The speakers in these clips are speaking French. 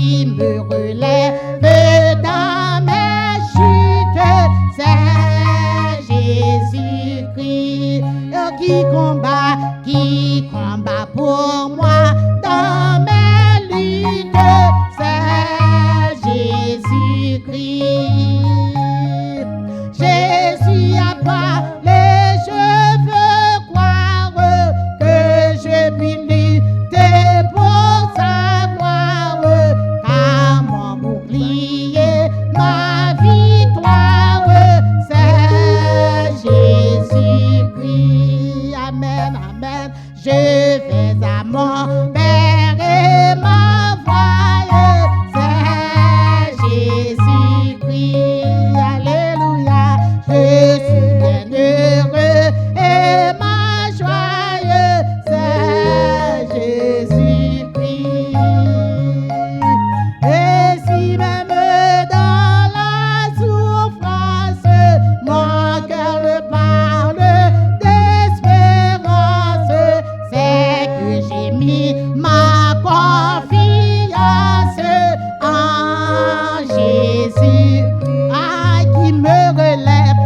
qui me relève dans mes chutes. C'est Jésus-Christ qui combat pour moi dans mes luttes. C'est Jésus-Christ. Jésus a parlé, je veux croire que je puis lutter pour savoir, car mon bouclier, ma victoire, c'est Jésus-Christ. Amen, amen. Je vais à mon Père et m'envoie, c'est Jésus-Christ. Alléluia. Je suis bien heureux et ma joie, c'est Jésus-Christ. Et si même dans la souffrance, mon cœur me parle d'espérance, c'est que j'ai mis ma confiance en Jésus. Ah, qui me relève,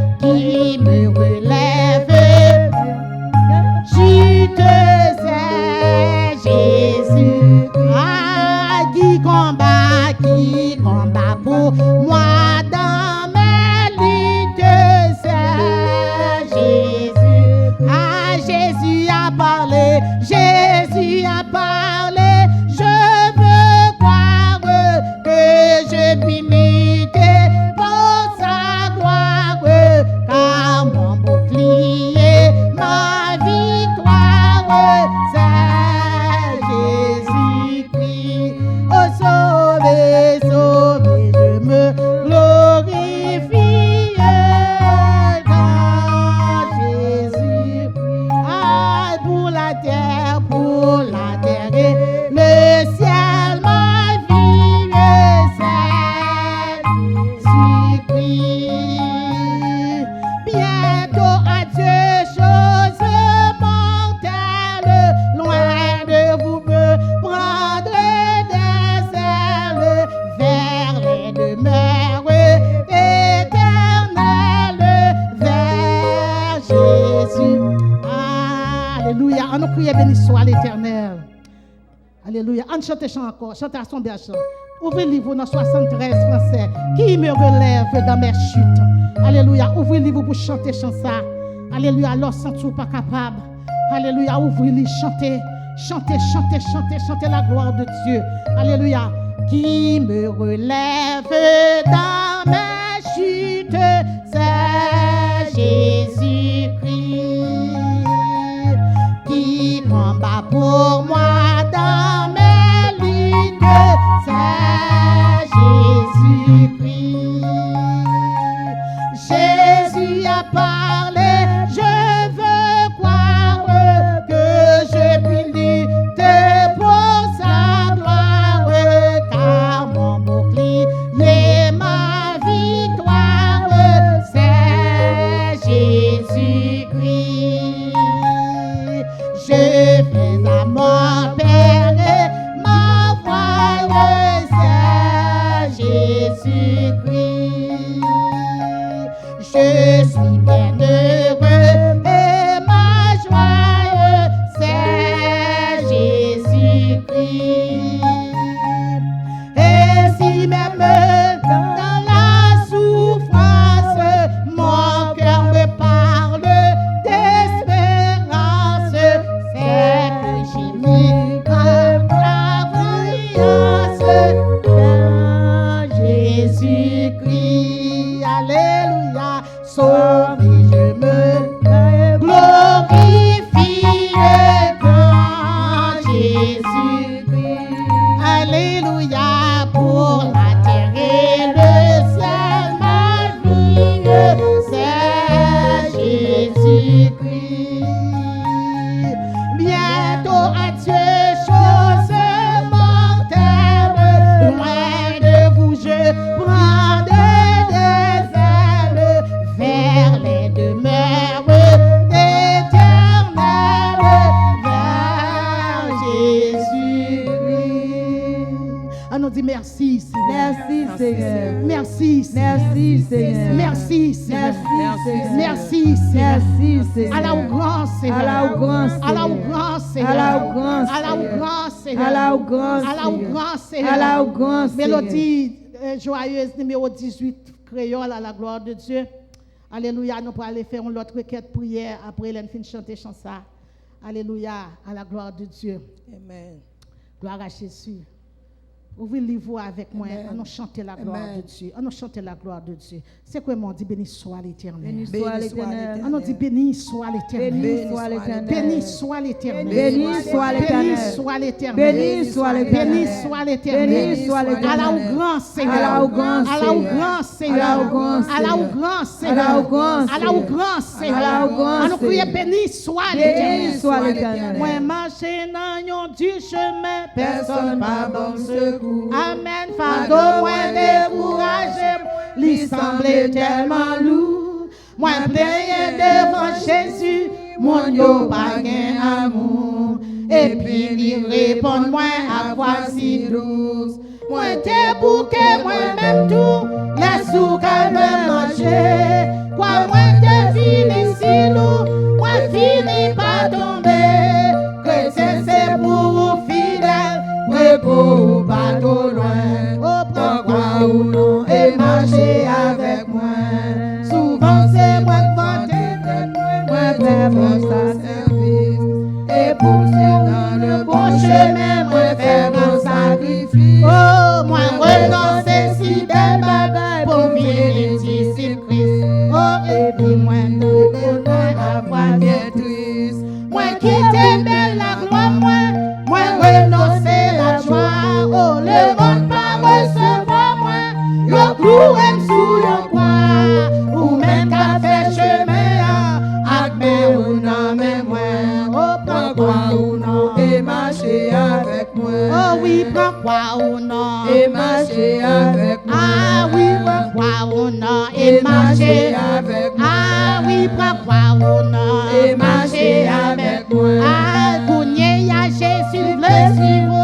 chute, c'est Jésus. Ah, qui combat pour moi dans mes luttes, c'est Jésus. Ah, Jésus a parlé, je veux croire que je puis lutter pour sa gloire, car mon bouclier, ma victoire, c'est Jésus-Christ. Oh, sauvé, je me glorifie dans Jésus. Ah, pour la terre et le ciel, ma vie, c'est Jésus-Christ. Bientôt adieu, choses mortelles, loin de vous me prendrez des ailes vers les demeures éternelles, vers Jésus. Alléluia. On nous crie béni soit l'Éternel. Alléluia. On chante chant encore. Chante à son bien chant. Ouvrez le livre dans 73 français. Qui me relève dans mes chutes. Alléluia. Ouvrez le livre pour chanter chant ça. Alléluia. Alors sens-tu pas capable. Alléluia. Ouvrez le chantez. Chantez la gloire de Dieu. Alléluia. Qui me relève dans mes chutes. C'est Jésus-Christ. Qui combat pour moi dans mes luttes, c'est Jésus-Christ. Jésus a parlé, je veux croire que je puis lutter pour sa gloire, car mon bouclier, ma victoire, c'est Jésus-Christ. Je vais à mon Père et ma foi, c'est Jésus. Merci, Seigneur. Merci, Seigneur. Merci, Seigneur. Merci, Seigneur. Merci, Seigneur. Merci, Merci, Seigneur. Seigneur. Merci, Seigneur. À la grand Seigneur. À la grand Seigneur. À la grand Seigneur. À la grand À la Seigneur. grand Seigneur. À la grand À la Seigneur. grand Seigneur. À la grand Seigneur. Mélodie joyeuse numéro 18, créole à la gloire de Dieu. Alléluia, nous pourrons aller faire une autre requête prière après elle fin chanter chanson. Alléluia, à la gloire de Dieu. Amen. Gloire à Jésus. Ouvrez le livre avec moi. Amen. On nous chanter la gloire Amen. de Dieu. On nous chanter la gloire de Dieu. C'est quoi mon dit béni soit l'Éternel. Béni soit l'Éternel. On nous dit béni soit l'Éternel. Béni soit l'Éternel. Béni soit l'Éternel. Béni soit l'Éternel. Béni soit l'Éternel. Béni soit l'Éternel. Béni soit l'Éternel. Béni soit l'Éternel. À la grand Seigneur. À la grand À la grand Seigneur. À la grand À la Seigneur. grand À Seigneur. la grand À la grand Seigneur. À la grand On nous crie Seigneur. béni soit Béni l'Éternel. soit l'Éternel. Moi marcher dans yon du chemin, Personne pas bon secours. Amen, fardeau, moi découragé, lui semblait tellement lourd. Moi plaignais devant Jésus, mon yo pas gain amour. Et puis il répond moi à voici douce. Moi débouqué, moi-même tout, les sous qu'à me manger. Quoi moi te fini si lourd, moi fini pas tomber. Chrétien c'est pour vous fidèles, repos pas trop loin. Oh, pourquoi ou non, et marcher avec moi. Souvent c'est moi qui vante, moi fais mon service. Et pour dans le bon chemin, moi fais mon sacrifice. Oh, moi renoncer si des bagailles pour vivre disciple Christ. Oh, et puis moi tout bonheur avoir bien triste. Moi quitter de la gloire, moi renoncer la joie. Oh, le monde pas recevoir moi, le cloué sous le croix. Ou même qu'à faire chemin, à mais ou non, mais moi. Oh, prends quoi ou non, Et marcher avec moi. oh oui, prends quoi ou non. Et marcher avec moi. Ah oui, prends quoi ou non, et marcher avec moi. Ah oui, prends quoi ou non, Et marcher avec moi. Ah, gougner à Jésus, le suivre.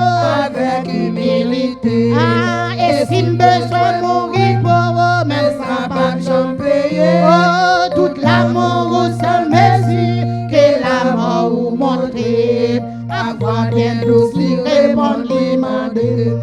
Avec humilité. Ah, et si besoin mourir pour même sans pas j'en payer. Oh, toute l'amour au seul mesure que la mort ou montrer. Avoir bien douce, lui répondre, lui demander.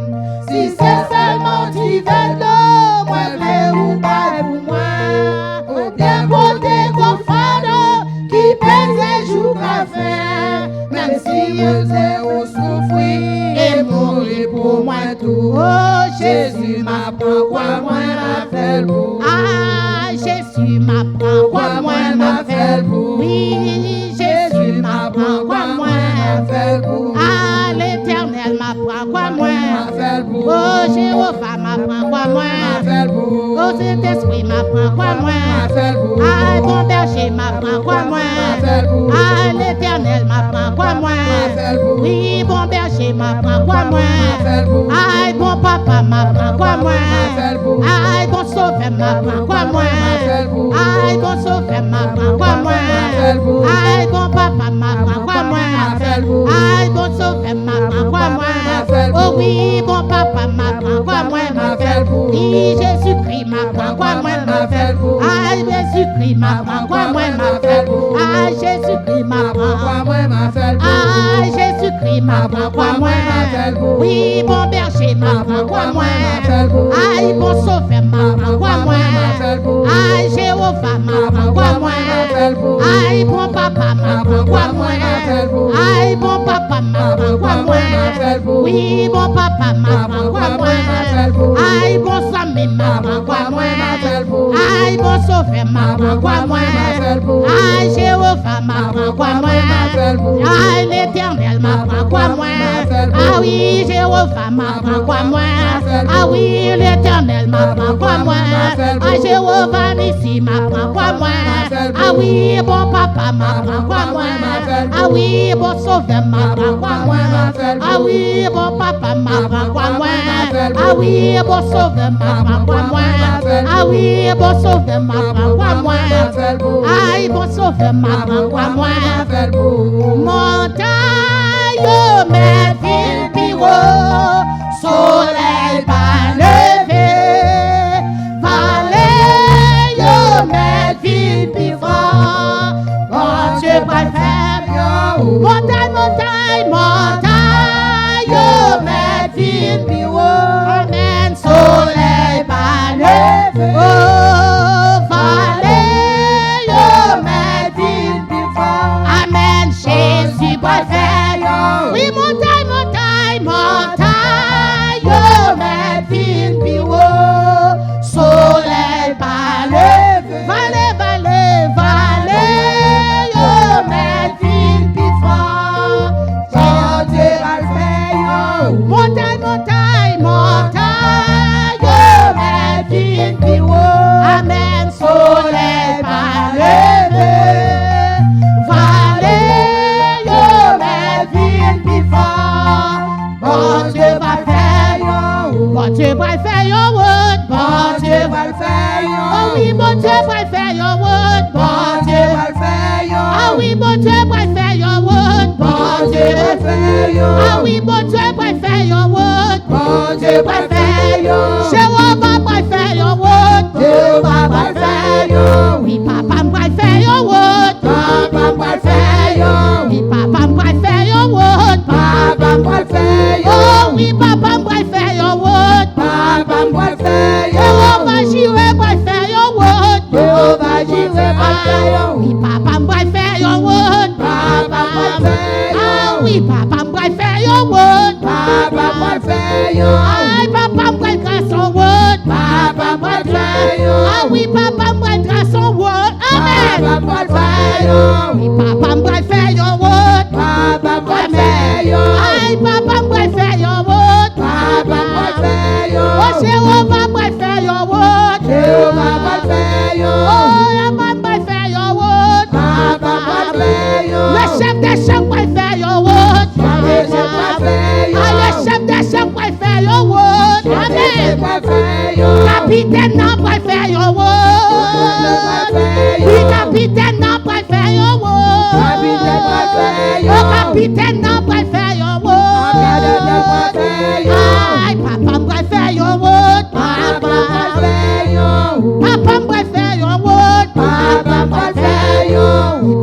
Si c'est seulement tu veux d'eau, moi vrai ou pas pour moi. Bien côté confort qui pèse jour à faire. Même si je sais où souffrir et mourir pour moi tout. Oh, Jésus m'apprend quoi moi m'a fait beau. Ah, Jésus m'apprend quoi moi m'a fait beau. Oui, Jésus m'apprend quoi moi m'a fait beau. Ah, l'Éternel m'apprend quoi moi m'a fait beau. Oh, Jéhovah m'apprend quoi moi m'a fait beau. Oh, Saint-Esprit m'apprend quoi moi m'a fait beau. Ah, bon berger m'apprend quoi moi m'a fait beau. Ah, l'Éternel m'apprend quoi moi m'a fait beau. Oui, bon berger m'apprend quoi moi m'a fait beau. Ah, bon papa m'apprend quoi moi m'a fait beau. Ah, bon sauveur m'apprend quoi moi m'a fait beau. Ah, bon sauveur m'apprend quoi moi m'a fait beau. Ah, bon papa m'apprend quoi moi m'a fait beau. Ah, bon sauveur m'apprend quoi moi m'a fait beau. Oh oui, bon papa m'apprend quoi moi m'a fait beau. Oui, Jésus-Christ m'apprend quoi moi m'a fait beau. Ah, Jésus-Christ m'apprend quoi moi m'a fait beau. Ah, Jésus-Christ m'apprend quoi moi m'a fait beau. Ah, Jésus-Christ m'apprend quoi moi m'a fait beau. Oui, bon berger m'apprend quoi moi m'a fait beau. Ah, bon sauveur m'apprend quoi moi m'a fait beau. Ah, Jéhovah m'apprend quoi moi m'a fait beau. Ah, bon papa m'apprend quoi moi m'a fait beau. Ah, bon papa m'apprend quoi moi m'a fait beau. Oui, bon papa m'apprend quoi moi m'a fait beau. Ah, bon Samé m'apprend quoi moi m'a fait beau. Ah, bon sauveur m'apprend quoi moi m'a fait beau. Ah, Jéhovah m'apprend quoi moi m'a fait beau. Ah, l'Éternel m'apprend quoi moi. Ah oui, Jéhovah m'apprend quoi moi. Ah oui, l'Éternel m'apprend quoi moi. Ah, Jéhovah Nissi m'apprend quoi moi. Ah oui, bon papa m'apprend quoi moi. Ah oui, bon sauveur m'apprend quoi moi. Ah oui, bon papa m'apprend quoi moi. Ah oui, bon sauveur m'apprend quoi moi. Ah oui, bon sauveur m'apprend quoi moi. Ah, bon sauveur m'apprend quoi moi. Montagne, mais ville piro, soleil pas. lever. Oh, vallée, yo, Met vin pi fort. Amen, Jésus, préfère. Yo. Oui, montagne, montagne, montagne, yo, mais vin pi haut. Soleil, vallée, vallée, vallée, vallée, yo, mais vin pi fort. Bon Dieu va le faire, yo. Montagne, montagne, montagne, yo, mais vin pi haut. Amen, soleil, vallée, vallée, yo, mais vin pi fort. Bon Dieu va le faire, yo. Bon Dieu va le faire, yo, wood. Bon Dieu va le faire, yo. Oh oui, bon Dieu va le faire, yo, wood. Bon Dieu va le faire, yo. Ah oui, bon Dieu va le faire, yo, wood. Bon Dieu va le faire, yo. Ah oui, bon Dieu va le faire, yo, wood. Bon Dieu va le faire, yo. Jéhovah va le faire, yo, wood. Jéhovah va le faire, yo. Oui, papa va le faire, yo, wood. Papa va le faire, yo. Oui, papa va le faire, yo, wood. Papa va le faire, yo. Oh oui, papa va le faire, yo, wood. Papa va le faire, yo. Jéhovah Jireh va le faire, yo, wood. Jéhovah Jireh va le faire, yo. Oui, papa va le faire, yo, wood. Papa va le faire, yo. Ah oui, papa va le faire, yo, wood. Papa va le faire, yo. Ay, papa va le grâce au wood. Papa va le faire, yo. Ah oui, papa va le grâce au wood. Amen. Papa va le faire, yo. Oui, papa va le faire, yo, wood. Papa va le faire, yo. Ay, papa va le faire, yo, wood. Papa va le faire, yo. Oh, Jéhovah va le faire, yo, wood. Jéhovah va le faire, yo. Oh, la maman va le faire, yo, wood. Papa va le faire, yo. Le chef des chefs va le faire, yo, wood. Le chef va le faire, yo. Ah, le chef des chefs va le faire, yo, wood. Le chef Amen. va le faire, yo. Capitaine n'a pas le faire, yo, wood. Oui, capitaine n'a pas le faire, yo, wood. Capitaine va le faire, yo. Oh, capitaine n'a pas le faire, yo, Capitaine va le wood. faire, yo. Ay, papa va le faire, yo, wood. Papa va le faire, yo. Papa va le faire, yo, wood. Papa va le faire, yo.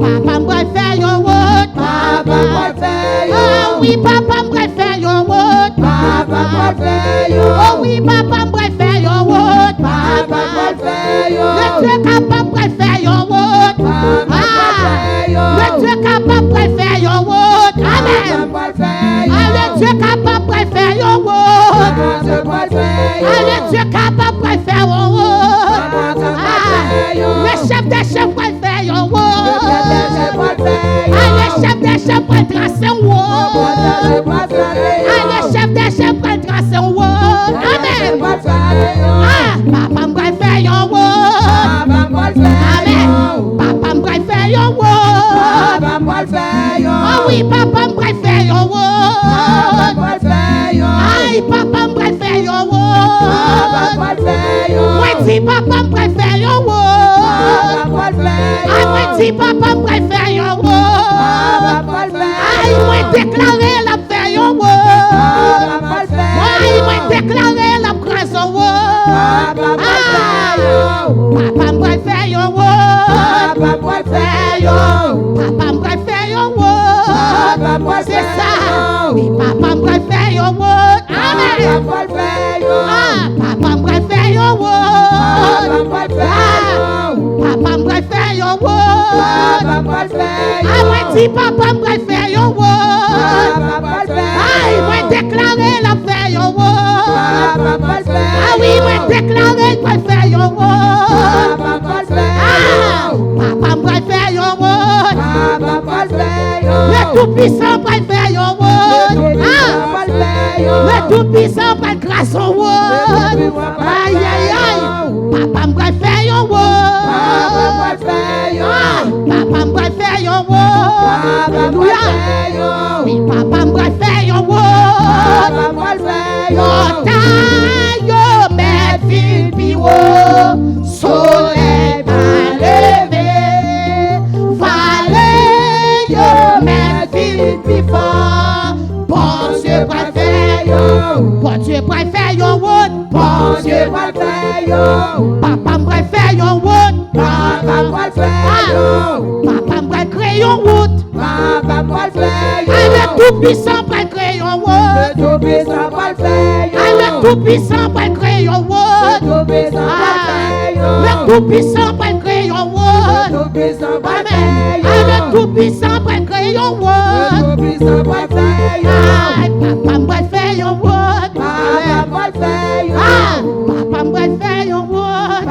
Papa va le faire, yo, wood. Papa va le faire, yo. Ah oui, papa va le faire, yo, wood. Papa va le faire, yo. Oh oui, papa va le faire, yo, wood. Papa va le faire, yo. Le Dieu capable va le faire, yo, wood. Papa va le faire, yo. Le Dieu capable va le faire, yo, wood. Amen. Papa va le faire, yo. Ah, le Dieu capable va le faire, yo, wood. Papa va le faire, yo. Ah, le Dieu capable va le faire, yo, wood. Ah, le chef des chefs va le faire, yo, wood. Ah, le chef des chefs va le tracer, wood. Ah, le chef des chefs va le tracer, wood. Amen. Ah, papa va le faire, yo, wood. Amen. Papa va le faire, yo, wood. Ah oui, papa va le faire, yo, wood. Aïe, papa va le faire, yo, wood. Moi, dis papa va le faire, yo, wood. Aïe, moi, dis papa va le faire, yo, wood. Aïe, moi, déclarer la faire, yo, wood. Aïe, moi, déclarer la grâce, yo, wood. Papa va le faire, yo, wood. Papa va le faire, yo, wood. C'est ça. Oui, papa va le faire, yo, wood. Amen. Ah, papa va le faire, yo, wood. Ah, papa va le faire, yo, wood. Ah, moi, dis papa va le faire, yo, wood. Ah, moi, déclarer la faire, yo, wood. Ah oui, moi, déclarer la faire, yo, wood. Ah, papa va le faire, yo, wood. Le Tout-Puissant va le faire, yo, wood. Ah, le Tout-Puissant va le grâce au wood. Aïe, aïe, aïe. Papa va le faire, yo, wood. Ah, papa va le faire, yo, wood. Alléluia. Oui, papa va le faire, yo, wood. Montagne, yo, mais ville, pi haut. Soleil va lever. Vallée, yo, mais ville, pi fort. Bon Dieu va le faire, yo. Bon Dieu va le faire, yo, wood. Bon Dieu va le faire, yo. Papa va le faire, yo, wood. Papa va le créer, yo, wood. Le Tout-Puissant va le créer, yo, wood. Le Tout-Puissant va le créer, yo, wood. Ah, Le Tout-Puissant pour créer un world. Amen. Le Tout-Puissant pour créer un world. Papa m'a fait un world. Papa m'a fait un world. Papa m'a fait un world.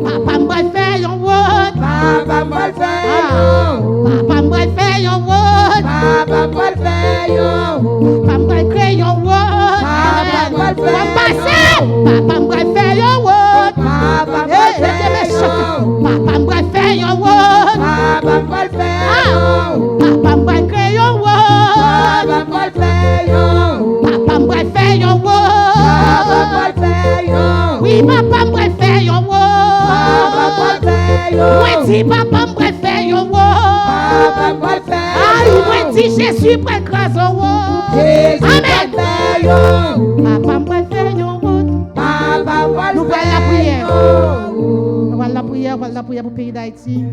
Papa m'a fait un world. Papa m'a fait un world. Papa m'a créé un world. Papa m'a fait un world. Papa m'a fait un world. Papa m'a créé un world. Papa m'a fait un world. Oui, papa m'a fait un world. Moi dis papa m'a fait un world. Moi dis Jésus pour écraser un world. Amen. Papa m'a fait un world. Nous voyons la prière. Nous voyons la prière pour le pays d'Haïti.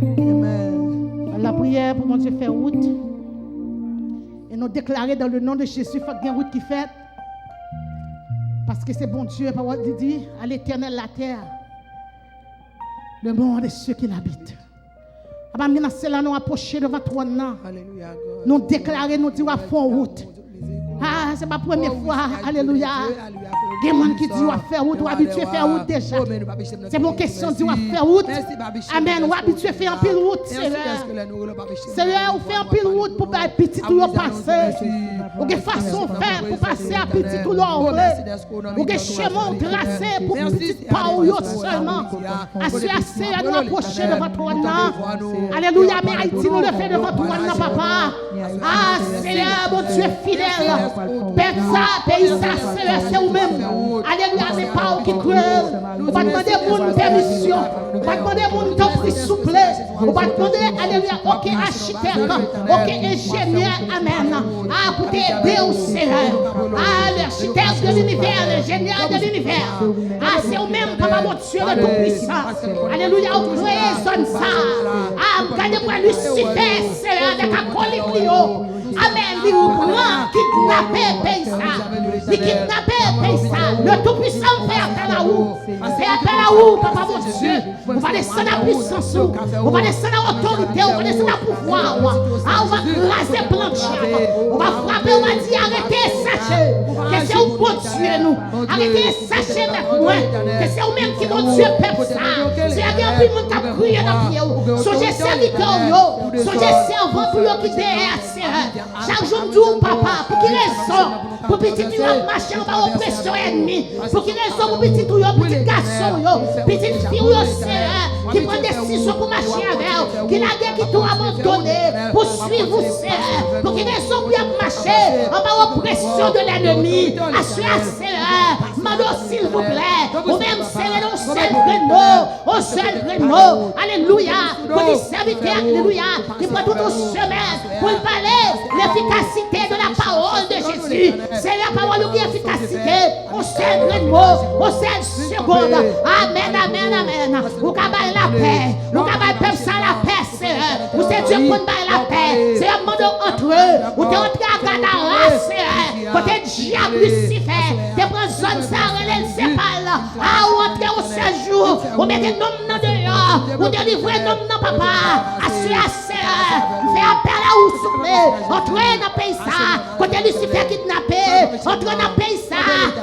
La prière pour mon Dieu faire route. Et nous déclarer dans le nom de Jésus, il faut qu'il y ait une route qui fait. Parce que c'est bon Dieu, parole dit, à l'éternel la terre, le monde et ceux qui l'habitent. Maintenant, c'est là nous approcher devant toi. Nous déclarer, nous dire à fond route. Ah, c'est ma première fois. Alléluia. Il y a des gens qui disent à faire route, ou habitué à faire route déjà. C'est mon question de faire route. Amen. Ou habitué à faire un pile route, Seigneur. Seigneur, ou faire un pile route pour faire petit tout le passer. Ou de façon faire pour passer à petit tout le ou de chemin tracé pour petit pas ou seulement. Assez à nous approcher devant toi. Alléluia. Mais Haïti nous le fait devant toi, papa. Ah, Seigneur, mon Dieu fidèle. Père ça, pays ça, c'est vous-même. Alléluia, mais pas qui cruel. On va demander mon permission. On va demander mon temps pris souple. On va demander, alléluia, ok architecte, ok ingénieur, amen. Ah, pour t'aider au Seigneur. Ah, l'architecte de l'univers, l'ingénieur de l'univers. Ah, c'est vous-même, papa, mon Dieu, le Tout-Puissant. Alléluia, on crée ça. Ah, regardez-moi Lucifer, Seigneur, avec un colibrio. Amen, il prend, kidnapper, paye ça. Il kidnapper, paye ça. Le Tout-Puissant fait appel à vous. Fait appel à vous, papa mon Dieu. On va descendre à puissance. On va descendre à autorité. On va descendre à pouvoir. Ah, on va craser plancher. On va frapper, on va dire arrêtez, sachez. Que c'est vous, bon Dieu, nous. Arrêtez, sachez maintenant. Que c'est vous-même qui, mon Dieu, peuple ça. C'est un peu de monde qui a crié dans le pied. Songez serviteurs, songez servants pour eux qui derrière. Chaque jour, nous, papa, pour quelle raison? Pour petit tu as marché en bas oppression ennemie. Pour quelle raison? Pour petit tu as petit garçon, petite fille, qui prend des décisions pour marcher avec elle, qui n'a qui tout abandonné, pour suivre vous, Seigneur. Pour quelle raison? Pour marcher en bas oppression de l'ennemi. Assurez, Mando, s'il vous plaît, ou même Seigneur, au seul Renault, alléluia, pour les serviteurs, alléluia, qui prend toute semaine pour parler l'efficacité de la parole de Jésus. C'est la parole qui est efficacité, au seul Renault, au seul seconde. Amen, amen, amen. Vous avez la paix, vous avez peuple sans la paix, Seigneur. Vous êtes Dieu pour la paix. C'est un monde entre eux, vous êtes entré à Gadara, Seigneur. Côté diable Lucifer, tu prends zone ça, relève ses balles. Ah, ou entrez au séjour, vous mettez nom dans dehors, vous délivrez nom dans papa. Assurez, Seigneur, fais appel à vous souffler. Entrez dans le pays ça, côté Lucifer kidnappé, entrez dans le pays ça,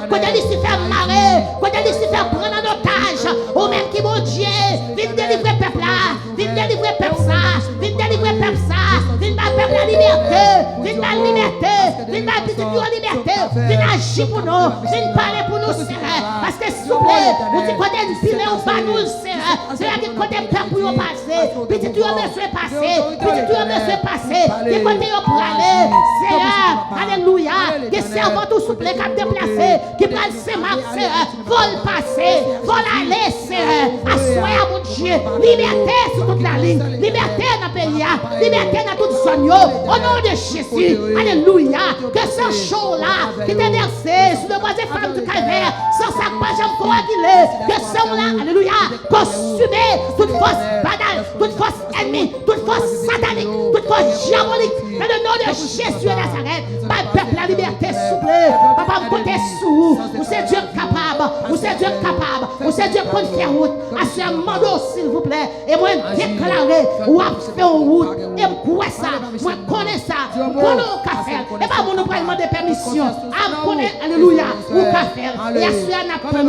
côté Lucifer maré, côté Lucifer prendre en otage. Ou même qui mon Dieu, viens délivrer peuple là, viens délivrer peuple ça, viens délivrer peuple ça, viens peuple la liberté, viens la liberté, viens la petite liberté, viens agir pour nous, viens parler pour nous, Seigneur. Parce que s'il vous plaît, vous dites qu'on est filé au bas nous, Seigneur. C'est là qu'il côté peuple pour nous passer, petit tu as besoin de passer, petit tu as besoin de passer, qui côté au praler, Seigneur, alléluia, qui servent tout souple, qui a déplacé, qui prennent ses marques, Seigneur, vol passer, vol aller, Seigneur, assoyez mon Dieu, liberté sur toute la ligne, liberté dans le pays, liberté dans toute zone, au nom de Jésus, alléluia, que ce chaud-là qui t'est versé sur le bois des femmes du calvaire, sans sa page en coagulé, que ce là, alléluia, consumer toute force banale, toute force ennemie, toute force satanique, toute force diabolique, dans le nom de Jésus de Nazareth, ma peuple la liberté, s'il vous plaît, papa, me comptez sous, vous êtes Dieu capable, vous êtes Dieu capable. capable. Ou c'est Dieu pour faire route. Assurément, s'il vous plaît. Et moi, déclarer, ou à faire route. Et moi, ça, moi, connais ça. Moi, on peut faire. Et pas mon nous demander permission. À connaître, alléluia, ou pas faire. Et assurément,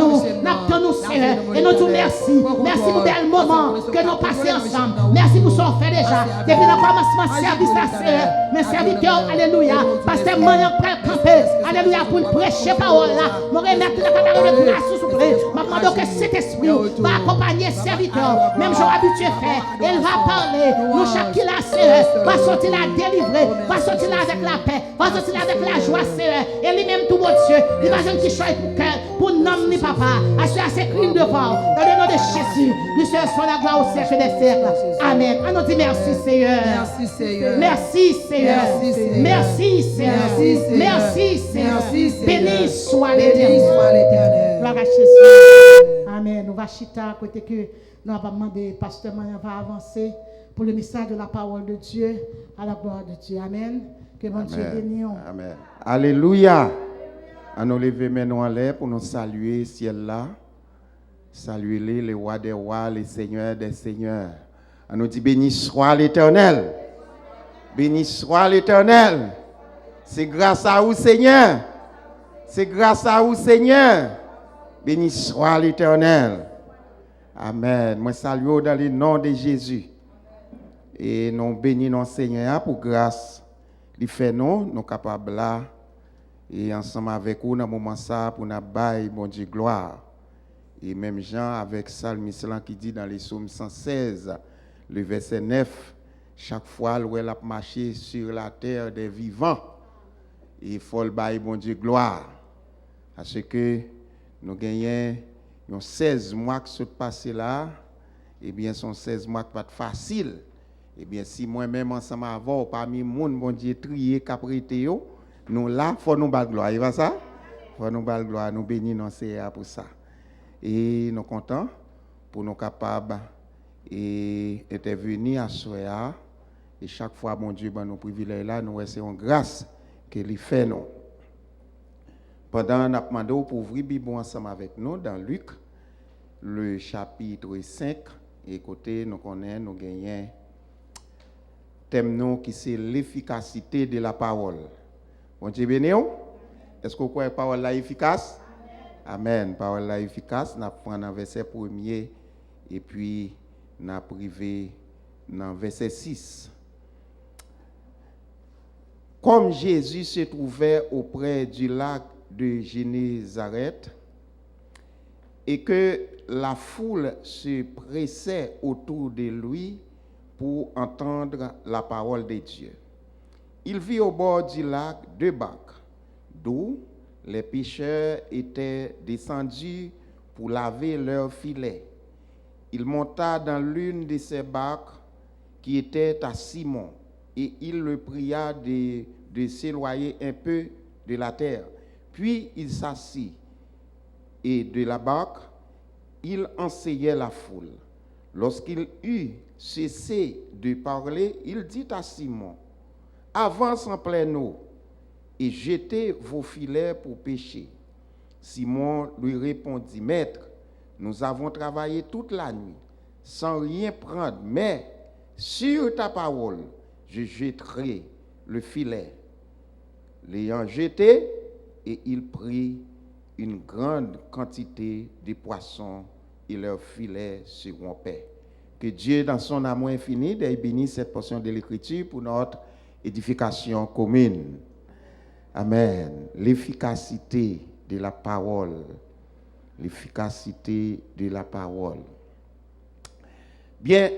nous, Seigneur. Et nous disons merci. Merci pour le moment que nous passons ensemble. Merci pour ce qu'on fait déjà. Depuis le commencement, service à Seigneur. Mes serviteurs, alléluia. Pasteur Mayan prêt camper. Alléluia, pour prêcher parole là. Mon remettre la caméra de grâce, s'il vous plaît. Je demande que cet esprit va accompagner serviteur. Même j'aurais habitué faire. Il va parler. Nous, chacun, Seigneur, va sortir là délivré. Va sortir là avec la paix. Va sortir là avec la joie, Seigneur. Et lui-même, tout mon Dieu, il va un petit choix pour cœur. Pour nom ni papa. Assure ses crimes devant. Dans le nom de Jésus. Lui seul soit la gloire au siècle des siècles. Amen. On nous dit merci, Seigneur. Merci, Seigneur. Merci, Seigneur. Merci, Seigneur. Merci, Seigneur. Béni soit l'Éternel. Gloire à Jésus. Amen. Nous va chita à côté que nous avons demandé, pasteur Mayan va avancer pour le message de la parole de Dieu à la gloire de Dieu. Amen. Que mon Dieu bénisse. Amen. Alléluia. À nous lever maintenant en l'air pour nous saluer ciel là. Saluer les rois des rois, les seigneurs des seigneurs. À nous dit béni soit l'Éternel. Béni soit l'Éternel. C'est grâce à vous, Seigneur. C'est grâce à vous, Seigneur. Béni soit l'Éternel. Amen. Moi salue dans le nom de Jésus. Et nous bénissons Seigneur pour grâce. Il fait nous capables là. Et ensemble avec vous, dans le moment ça, pour nous bailler, bon Dieu, gloire. Et même Jean, avec Psalmiste qui dit dans les psaumes 116, le verset 9, chaque fois où elle a marché sur la terre des vivants, il faut le bailler, bon Dieu, gloire. Parce que nous gagnons 16 mois qui se passent là, et bien, sont 16 mois qui pas facile. Et bien, si moi-même, ensemble avant, parmi les gens, bon Dieu, trié, caprité, nous là, il faut nous battre gloire. Il va ça? Il faut nous battre gloire. Nous bénissons Seigneur pour ça. Et nous sommes contents pour nous capables d'intervenir à Soya. Et chaque fois, mon Dieu, nous privilèges là, nous recevons grâce qu'il fait nous. Pendant nous demandé pour ouvrir la Bible ensemble avec nous dans Luc, le chapitre 5. Et côté, nous connaissons, nous gagnons thème qui c'est l'efficacité de la parole. Bon Dieu béni. Est-ce que vous croyez que la parole est efficace? Amen. La parole est efficace. Nous prenons le verset 1er et puis nous privé dans le verset 6. Comme Jésus se trouvait auprès du lac de Génézareth et que la foule se pressait autour de lui pour entendre la parole de Dieu, il vit au bord du lac 2 barques, d'où les pêcheurs étaient descendus pour laver leurs filets. Il monta dans l'une de ces barques qui était à Simon, et il le pria de s'éloigner un peu de la terre. Puis il s'assit, et de la barque, il enseignait la foule. Lorsqu'il eut cessé de parler, il dit à Simon: avance en pleine eau et jetez vos filets pour pêcher. Simon lui répondit: Maître, nous avons travaillé toute la nuit sans rien prendre, mais sur ta parole, je jetterai le filet. L'ayant jeté, et il prit une grande quantité de poissons et leurs filets se rompaient. Que Dieu, dans son amour infini, bénisse cette portion de l'Écriture pour notre édification commune. Amen. L'efficacité de la parole. L'efficacité de la parole. Bien,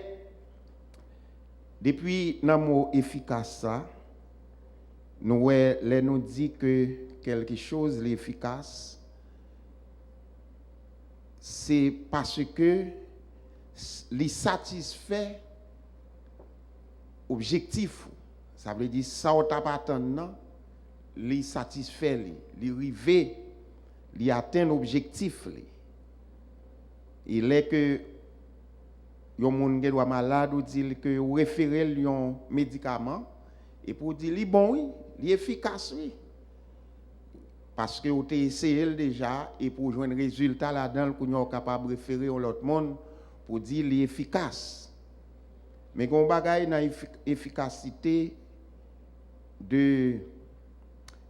depuis le mot efficace, nous dit que quelque chose est efficace, c'est parce que il satisfait objectif. Ça veut dire ça on t'a pas attendre, il satisfait, il arrive, il atteint l'objectif. Il est que yon moun qui doit malade ou dit que référer un médicament et pour dire li bon oui, li efficace oui. parce que vous avez essayé déjà et pour jouer un résultat là-dedans, vous êtes capable de référer à l'autre monde pour dire qu'il est efficace. Mais quand on bagaille dans l'efficacité de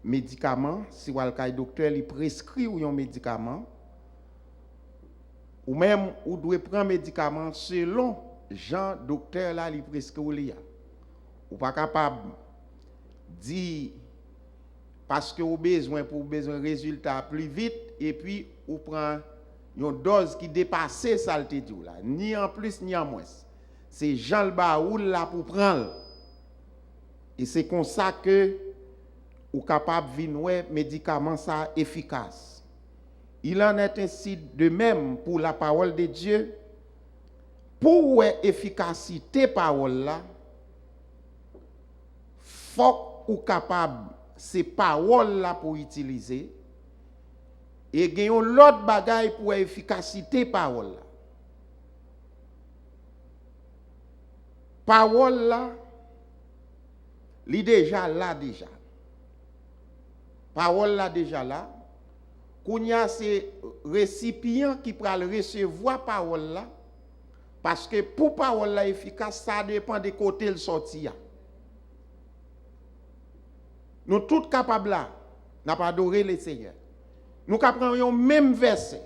médicaments, si vous avez un docteur il prescrit un médicament, ou même vous devez prendre un médicament selon Jean docteur là il prescrit. Ou pas capable dire parce que vous avez besoin de résultat plus vite et puis vous prenez une dose qui dépasse ça le dit là, ni en plus ni en moins. C'est Jean le baoul là pour prendre. Et c'est comme ça que vous êtes capable de voir médicament ça efficace. Il en est ainsi de même pour la parole de Dieu. Pour l'efficacité de la parole là, faut ou capable ces paroles là pour utiliser et gagnons l'autre bagaille pour efficacité parole là. Parole là li déjà là déjà. Parole là déjà là. Kounya c'est récipient qui pral recevoir parole là parce que pour parole là efficace ça dépend de côté le sorti. Nous tous capables là, n'a pas adoré le Seigneur. Nous apprenons même verset.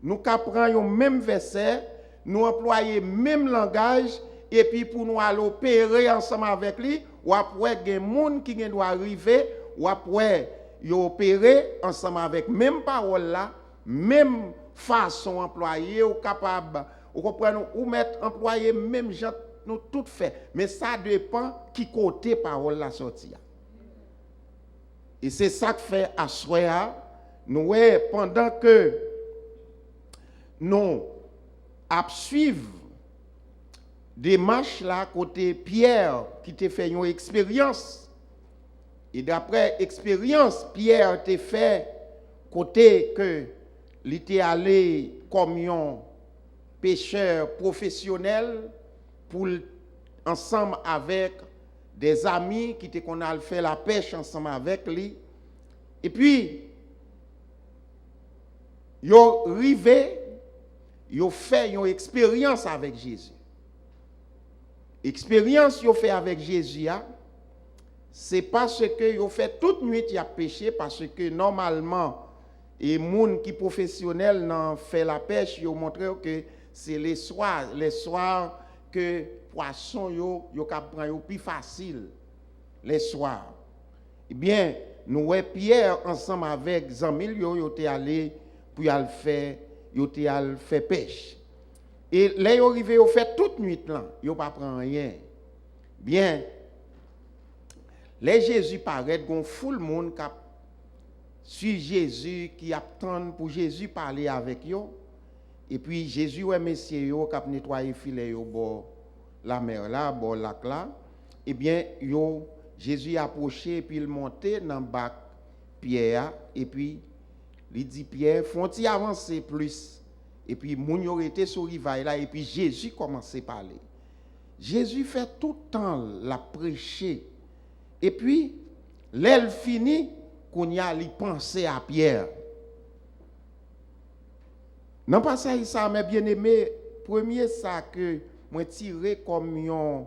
Nous apprenons même verset, nous employons même langage et puis pour nous aller opérer ensemble avec lui, ou après des gens qui doit arriver, ou après opérer ensemble avec même parole là, même façon employée ou capable ou comprenez ou mettre employer même gens nous tout fait, mais ça dépend qui côté parole la sortie. Et c'est ça que fait à soir, nous, pendant que nous suivons des marches là, côté Pierre, qui t'a fait une expérience. Et d'après expérience, Pierre t'a fait côté que il était allé comme un pêcheur professionnel pour ensemble avec des amis qui étaient qu'on a fait la pêche ensemble avec lui. Et puis, ils ont arrivé, ils ont fait une expérience avec Jésus. Expérience qu'ils ont fait avec Jésus, c'est parce que ils ont fait toute nuit ils ont pêché, parce que normalement, les gens qui sont professionnels n'ont fait la pêche, ils ont montré que c'est les soirs que poisson yo prend plus facile les soirs. Eh bien, nous Pierre ensemble avec Zamil yo était allé pour y faire pêche. Et là yo arrivé yo fait toute nuit là, yo pas prend rien. Bien, les Jésus paraît gon foule monde qui suit Jésus qui attend pour Jésus parler avec yo. Et puis Jésus ouais messieurs yo qui nettoyer filet yo bord la mer là, bon lac là, eh bien, Jésus approché et puis il montait dans le bac Pierre et puis il dit Pierre, faut-il avancer plus? Et puis moun yo était sur rivaille là et puis Jésus commençait à parler. Jésus fait tout le temps la prêcher. Et puis l'elle finit qu'on y a li penser à Pierre. Non pas ça mais bien aimé, premier ça que moi tirer comme un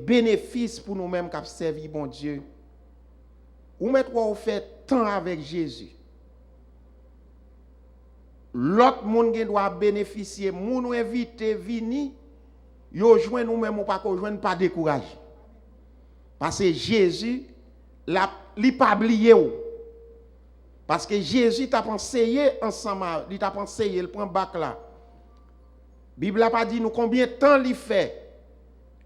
bénéfice pour nous-mêmes qui servi bon Dieu. Ou mettre ou fait temps avec Jésus. L'autre monde qui doit bénéficier, moun ou invité vini, yo joindre nous-mêmes ou pas qu'on joindre pas décourager. Parce que Jésus li pas oublié ou. Parce que Jésus t'a conseillé ensemble, il t'a conseillé, il prend bac là. Bible n'a pas dit nous combien de temps il fait.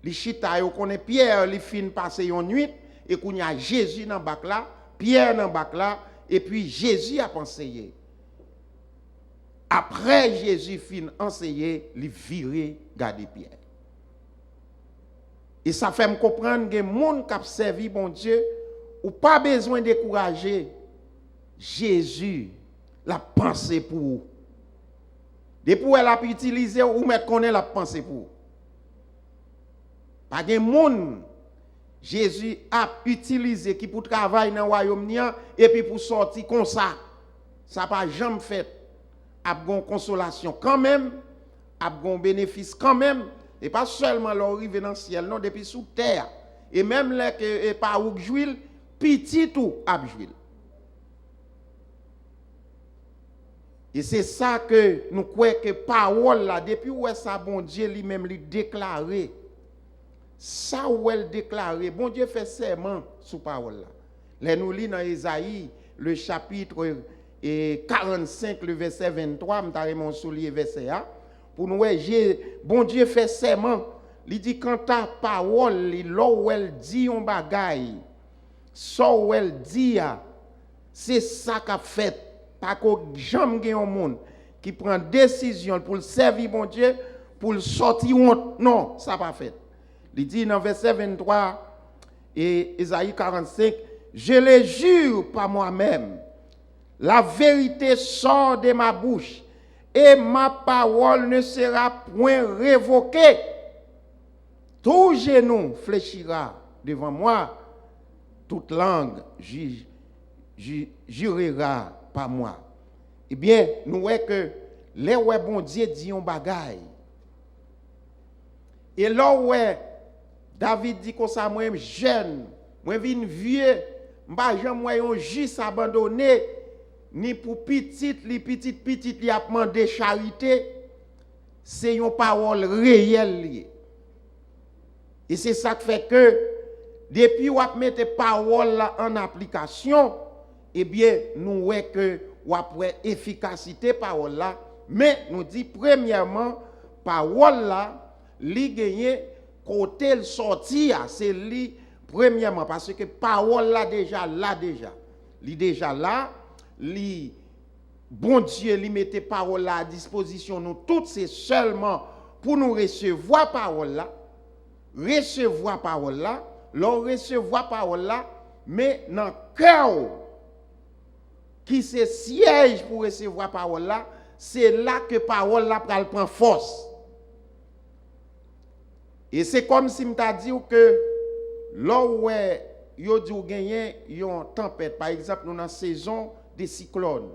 Les chita yo connaît Pierre, il fin passer une nuit et qu'on y a Jésus dans bac là, Pierre dans bac là et puis Jésus a conseillé. Après Jésus fin enseigner, il viré garder Pierre. Et ça fait me comprendre que monde qui a servi bon Dieu ou pas besoin de décourager. Jésus la pensée pour vous. Depuis elle a utilisé ou mettre connaît la pensée pour. Pas de monde Jésus a utilisé qui pour travailler dans le royaume et puis pour sortir comme ça. Ça n'a pas jamais fait. A bon consolation quand même, a bon bénéfice quand même, et pas seulement l'arrivée dans le ciel, non, depuis sous terre. Et même là que pas ou jouil, petit tout a jouil. Et c'est ça que nous croyons que parole là, depuis où est ça bon Dieu lui-même lui déclaré. Ça où elle déclaré, bon Dieu fait serment sous parole là. Là nous lisons dans Ésaïe le chapitre 45 le verset 23, m'ta mon soulier verset A pour nous bon Dieu fait serment, il dit quand ta parole là où elle dit on bagaille, ça où elle dit c'est ça qu'a fait. Pas que jamais un monde qui prend décision pour servir bon Dieu, pour le sortir honte. Non, ça pas fait. Il dit dans verset 23 et Ésaïe 45, je le jure par moi-même, la vérité sort de ma bouche et ma parole ne sera point révoquée. Tout genou fléchira devant moi, toute langue jurera par moi. Eh bien, nous voyons que les bon Dieu dit un bagaille. Et là où David dit que ça moi jeune, moi vinn vieux, m'pa jamais moi juste abandonné ni pour petite li a demandé charité, c'est une parole réelle. Et c'est ça qui fait que depuis qu'on mette parole en application, eh bien, nous voyons que après efficacité parole là, mais nous dit premièrement parole là, li gagner côté le sortir, c'est li premièrement parce que parole là déjà, li bon Dieu li mette parole là à disposition nous toutes, c'est seulement pour nous recevoir parole là, recevoir parole là, mais dans cœur qui se siège pour recevoir parole là, c'est là que parole là prend force. Et c'est comme si m'ta dit que là où yo dit ou gagner une tempête, par exemple nous dans saison des cyclones.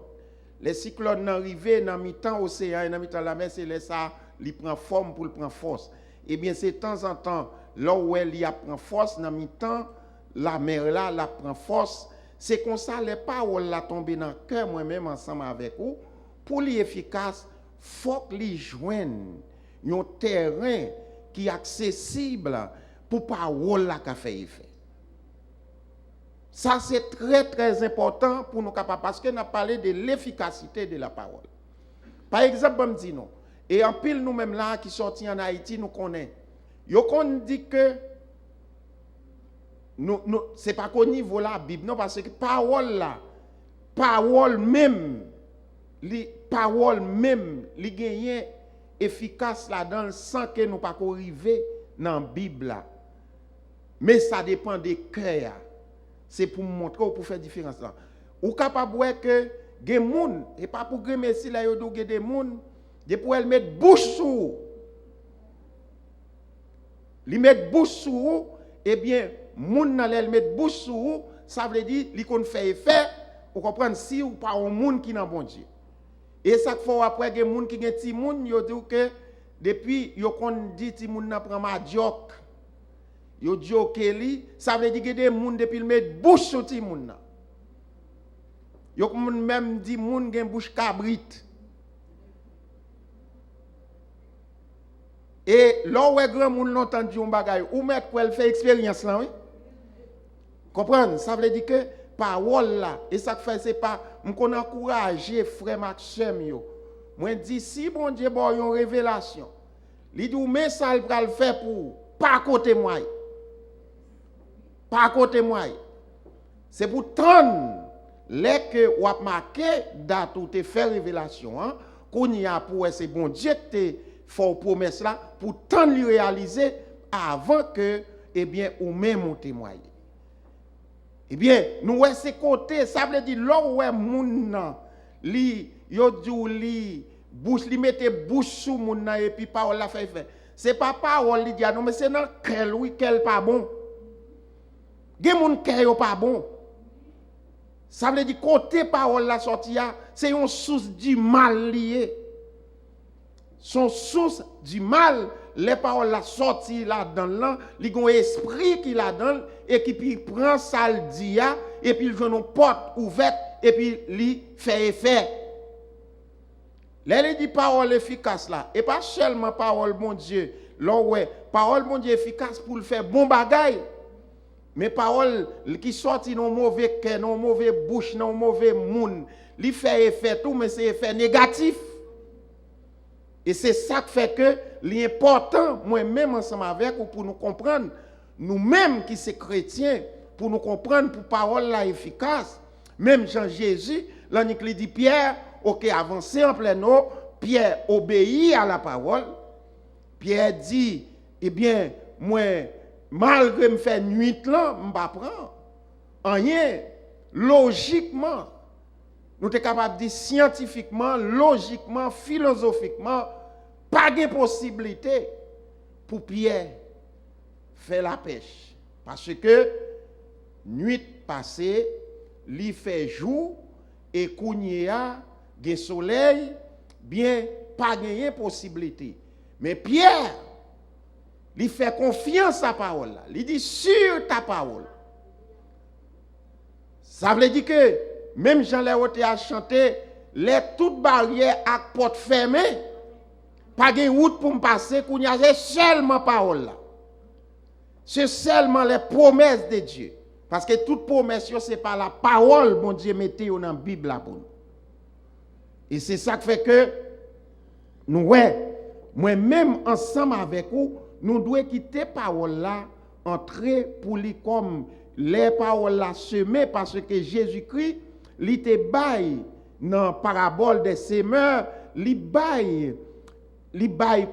Les cyclones arrivent dans mi-temps océan et dans mi-temps la mer, c'est là ça li prend forme pour prendre force. Et bien c'est de temps en temps là où elle y a prend force dans mi-temps la mer là la prend force. C'est comme ça les paroles la tomber dans le cœur moi-même ensemble avec vous pour les efficace faut que les joignent un terrain qui est accessible pour parole la qu'a fait effet. Ça c'est très très important pour nous capables parce que nous parlé de l'efficacité de la parole. Par exemple, je me dis non et en pile nous même là qui sorti en Haïti nous connaît. Yo qu'on dit que c'est pas qu'au niveau la Bible, non, parce que parole même, li gagne efficace là-dedans sans que nous pas arriver dans la Bible là. Mais ça dépend des cœurs. C'est pour montrer ou pour faire différence là. Ou capable voir que des moun et pas pour que messi là yo do des moun, de pour elle mettre bouche sur. Li mettre bouche sur, eh bien moun nan lèl met bouche sou, ça veut dire li kon fait effet, ou comprendre si ou pas un moun qui nan bon Dieu. Et ça faut après gen moun qui gen ti moun yo dit que depuis yo kon dit ti moun nan prend ma diok. Yo joke li, ça veut dire que des moun depuis le met bouche sur ti moun nan. Yo kon même dit moun gen bouche cabrit. Et là où grand moun l'entend di un bagay, ou mettre pour elle faire expérience là, oui. Comprendre, ça veut dire que parole là, et ça fait c'est pas m'kon encourager frère Maxime yo. Moi dit si bon Dieu bon une révélation. Li dit mais ça il va le faire pour pas côté moi. Pas côté moi. C'est pour tendre les que ou a marqué date où te fait révélation hein, qu'on y a pour c'est bon Dieu te fait promesse là pour tendre le réaliser avant que eh bien ou même on témoigne. Eh bien, nous ouais ces côtés, ça veut dire là où moun li yo dou li bouche li mette bouche sous moun et puis parole la fait. C'est pas parole li dit non mais c'est dans quel oui quel pas bon. Gen moun kè yo pas bon. Ça veut dire côté parole la sortie c'est une source du mal lié. Son source du mal, les paroles la sortie là dans là, li gon esprit qui la donne et qui puis prend ça le dit et puis il joue une porte ouverte et puis li fait effet. Les dit parole efficace là et pas seulement parole bon Dieu. Là ouais, parole bon Dieu efficace pour le faire bon bagaille. Mais parole qui sorti dans mauvais cœur, dans mauvais bouche, dans mauvais monde, li fait effet tout mais c'est effet négatif. Et c'est ça qui fait que l'important moi-même ensemble avec vous pour nous comprendre nous-mêmes qui sommes chrétiens pour nous comprendre pour parole là efficace. Même Jean Jésus, là il dit Pierre, OK, avancez en plein eau, Pierre obéit à la parole. Pierre dit eh bien moi malgré me faire nuit là, me pas prendre rien logiquement. Nous sommes capables de dire scientifiquement, logiquement, philosophiquement, pas de possibilité pour Pierre faire la pêche. Parce que nuit passée, il fait jour et kounya, gen soleil, bien pas de possibilité. Mais Pierre, il fait confiance à la parole. Il dit sur ta parole. Ça veut dire que même Jean Léoté a chanté, les toutes barrières à porte fermée, pas de route pour me passer, qu'on y a seulement parole là. C'est seulement les promesses de Dieu. Parce que toute promesse, c'est pas la parole, bon Dieu, mettez dans la Bible là pour nous. Et c'est ça qui fait que nous, ouais, moi-même ensemble avec vous, nous devons quitter la parole là, entrer pour lui comme les paroles là semées, parce que Jésus-Christ, il te baille dans la parabole des semeurs, il baille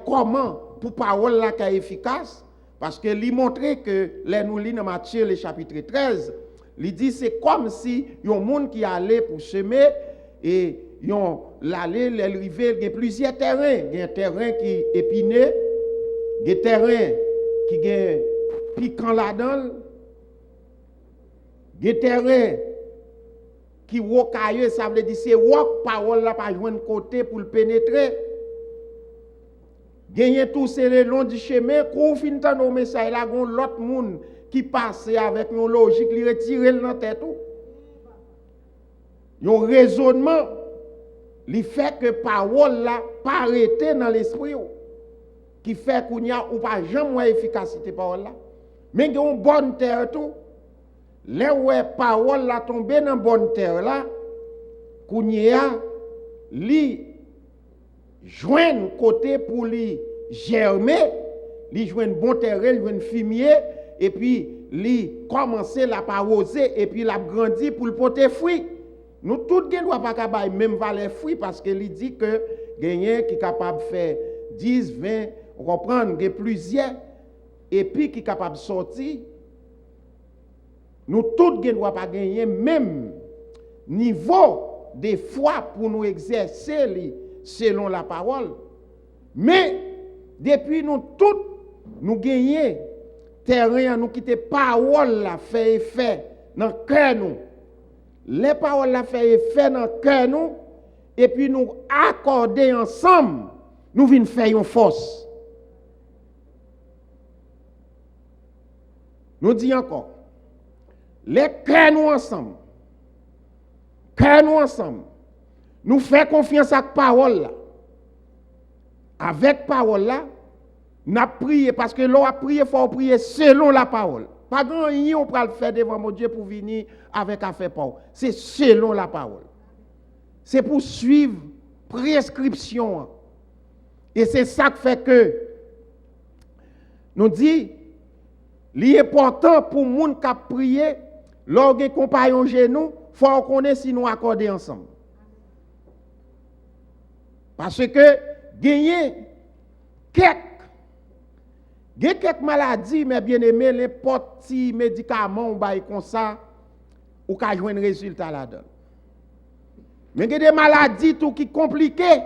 comment pour parole là qui est efficace, parce que il montrait que les nous lisons dans Matthieu le chapitre 13, il dit c'est comme si il y a un monde qui allait pour semer et l'allée, l'arrivée, il y a plusieurs terrains, il y a un terrain qui est épineux, il y a un terrain qui est piquant là-dedans, il y a un terrain qui rocailleux, ça veut dire c'est roc, parole là pas joindre côté pour le pénétrer. Gagner tout c'est le long du chemin, qu'on fin tant message là gon l'autre monde qui passe avec une logique, li retirer dans tête tout. Un raisonnement li fait que parole là pas arrêter dans l'esprit qui fait qu'on y a ou pas jamais efficacité parole là. Mais une bonne terre tout. Les ouais parole la tomber dans bonne terre là, kounya li joindre côté pour li germer, li joindre bon terrain, li joindre fumier et puis li commencer la arroser et puis la grandir pour le porter fruit. Nous tout gen doit pas capable même valer fruit parce que li dit que gagner qui capable faire 10, 20, on comprendre que plusieurs et puis qui capable sortir. Nous tous ne doit pas gagner même niveau de foi pour nous exercer selon la parole. Mais depuis nous tous, nous gagnons terrain, nous quitter parole la fait effet dans le cœur nous. Les paroles la fait effet dans le cœur nous et puis nous accorder ensemble, nous venons faire une force. Nous disons encore. Les cœurs nous ensemble, nous faisons confiance à la parole là. Avec parole là, nous avons prié parce que l'on a prié, il faut prier selon la parole. Pas grand rien on peut le faire devant mon Dieu pour venir avec affaire parole. C'est selon la parole. C'est pour suivre prescription. Et c'est ça qui fait que nous dit l'important pour les gens qui ont prié, lorsque nous compagnon genou, il faut qu'on si nous accorder ensemble. Parce que gagner quelques maladies, mais bien aimé, les petits médicaments comme ça, ou qu'à jouer un résultat là-dedans. Mais il y a des maladies tout qui sont compliquées.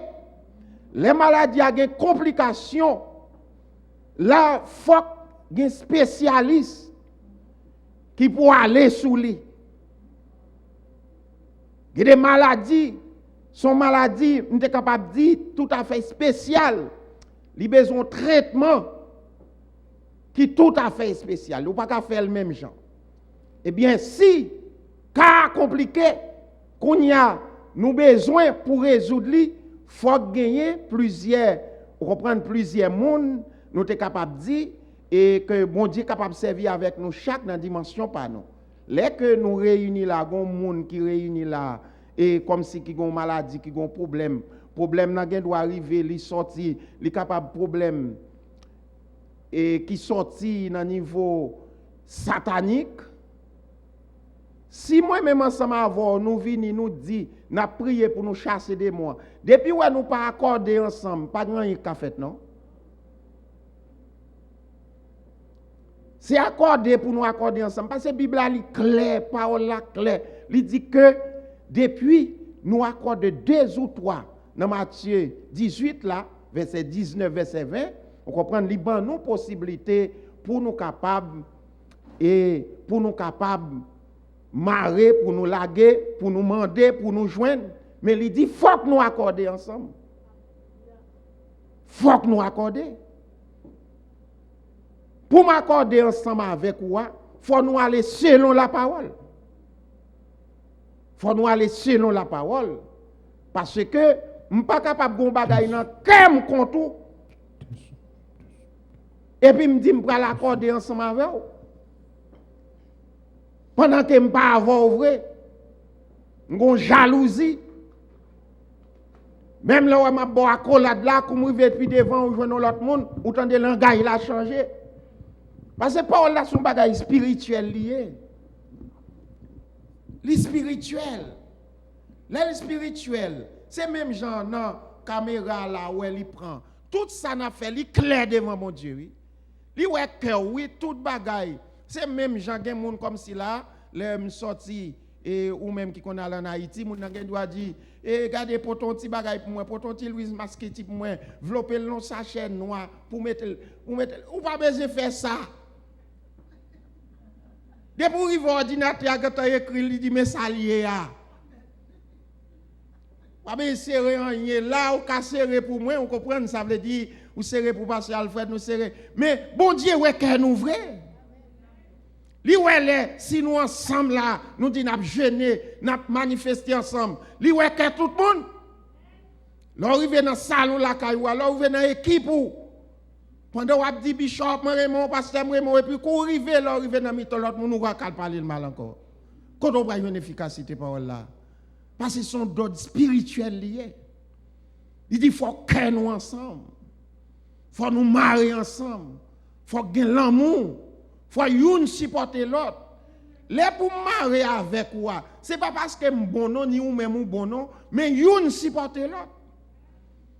Les maladies ont des complications. Là, il faut des spécialistes qui pour aller sous lui. Il y a des maladies, sont maladies, on est capable de dire, tout à fait spéciales. Il y a besoin de traitement qui est tout à fait spécial. Ou pas qu'à faire le même genre. Eh bien, si, cas compliqué, qu'on y a, nous besoin pour résoudre lui, faut gagner plusieurs, reprendre plusieurs mondes, nous sommes capables de dire, et que bon Dieu est capable de servir avec nous chaque dans la dimension par nous. Dès que nous réunissons là, il y a un monde qui réunit là, et comme si qui ont une maladie, qui ont un problème, problème doit arriver, il sortir, il est capable de problème, et qui sorti dans niveau satanique. Si moi-même ensemble avant, nous venons, nous dit, nous prions pour nous chasser des mois. Depuis où nous pas accordé ensemble, pas de rien qu'à fait, non? C'est accordé pour nous accorder ensemble. Parce que la Bible est claire, parole est claire. Il dit que depuis nous accordons 2 ou 3 dans Matthieu 18, là, verset 19, verset 20, on comprend liban nous possibilité pour nous capables et pour nous capables marrer, pour nous laguer, pour nous demander, pour nous joindre. Mais il dit faut que nous accorder ensemble. Faut que nous accorder. Pour m'accorder ensemble avec vous, il faut nous aller selon la parole. Il faut nous aller selon la parole. Parce que je ne suis pas capable de faire des choses dans le compte. Et puis, je me dis que je vais l'accorder ensemble avec vous. Pendant que je ne peux pas avoir vrai, je suis jalousie. Même là où je suis à accolade là, comme je vais depuis devant, ou je vois l'autre monde, autant de langage il a changé. Parce que les paroles là sont des choses spirituelles liées. Les spirituels. Les spirituels, c'est même genre dans la caméra là où elle prend. Tout ça n'a fait, il clair devant mon Dieu. Oui. Li ouais cœur, oui, tout bagaille. C'est même gens gen monde comme si là, les sorti et ou même qui connaît en Haïti, moun gen doit dire regardez pour ton petit bagaille pour moi, pour ton petit Louise masqué pour moi, envelopper le sachet noir pour mettre ou pas besoin faire ça. Dès pour arriver à l'ordinateur, quand tu écrit, il dit mais ça lié à. Pas bien serré en là, ou ka serré pour moi, on comprend, ça veut dire ou serré pour passer Alfred, nous serré. Mais bon Dieu, ouais, qu'elle nous vrai. Li ouais, si nous ensemble là, nous disons n'a jeûné, n'a manifesté ensemble. Li ouais, que tout le monde. L'arrivé dans le salon là, l'arrivé dans l'équipe. Pendant qu'on dit Bishop, Raymond, Pasteur Raymond, et puis qu'on arrive, l'arrivé dans l'autre monde, nous va parler le mal encore. Quand on voit une efficacité par là. Parce qu'ils sont d'autres spirituels liés. Il dit qu'il faut que nous ensemble. Il faut nous marier ensemble. Il faut gagner l'amour. Il faut une supporter l'autre. Les pour marier avec moi, ce n'est pas parce que bon non, ni ou même bon non, mais une supporter l'autre.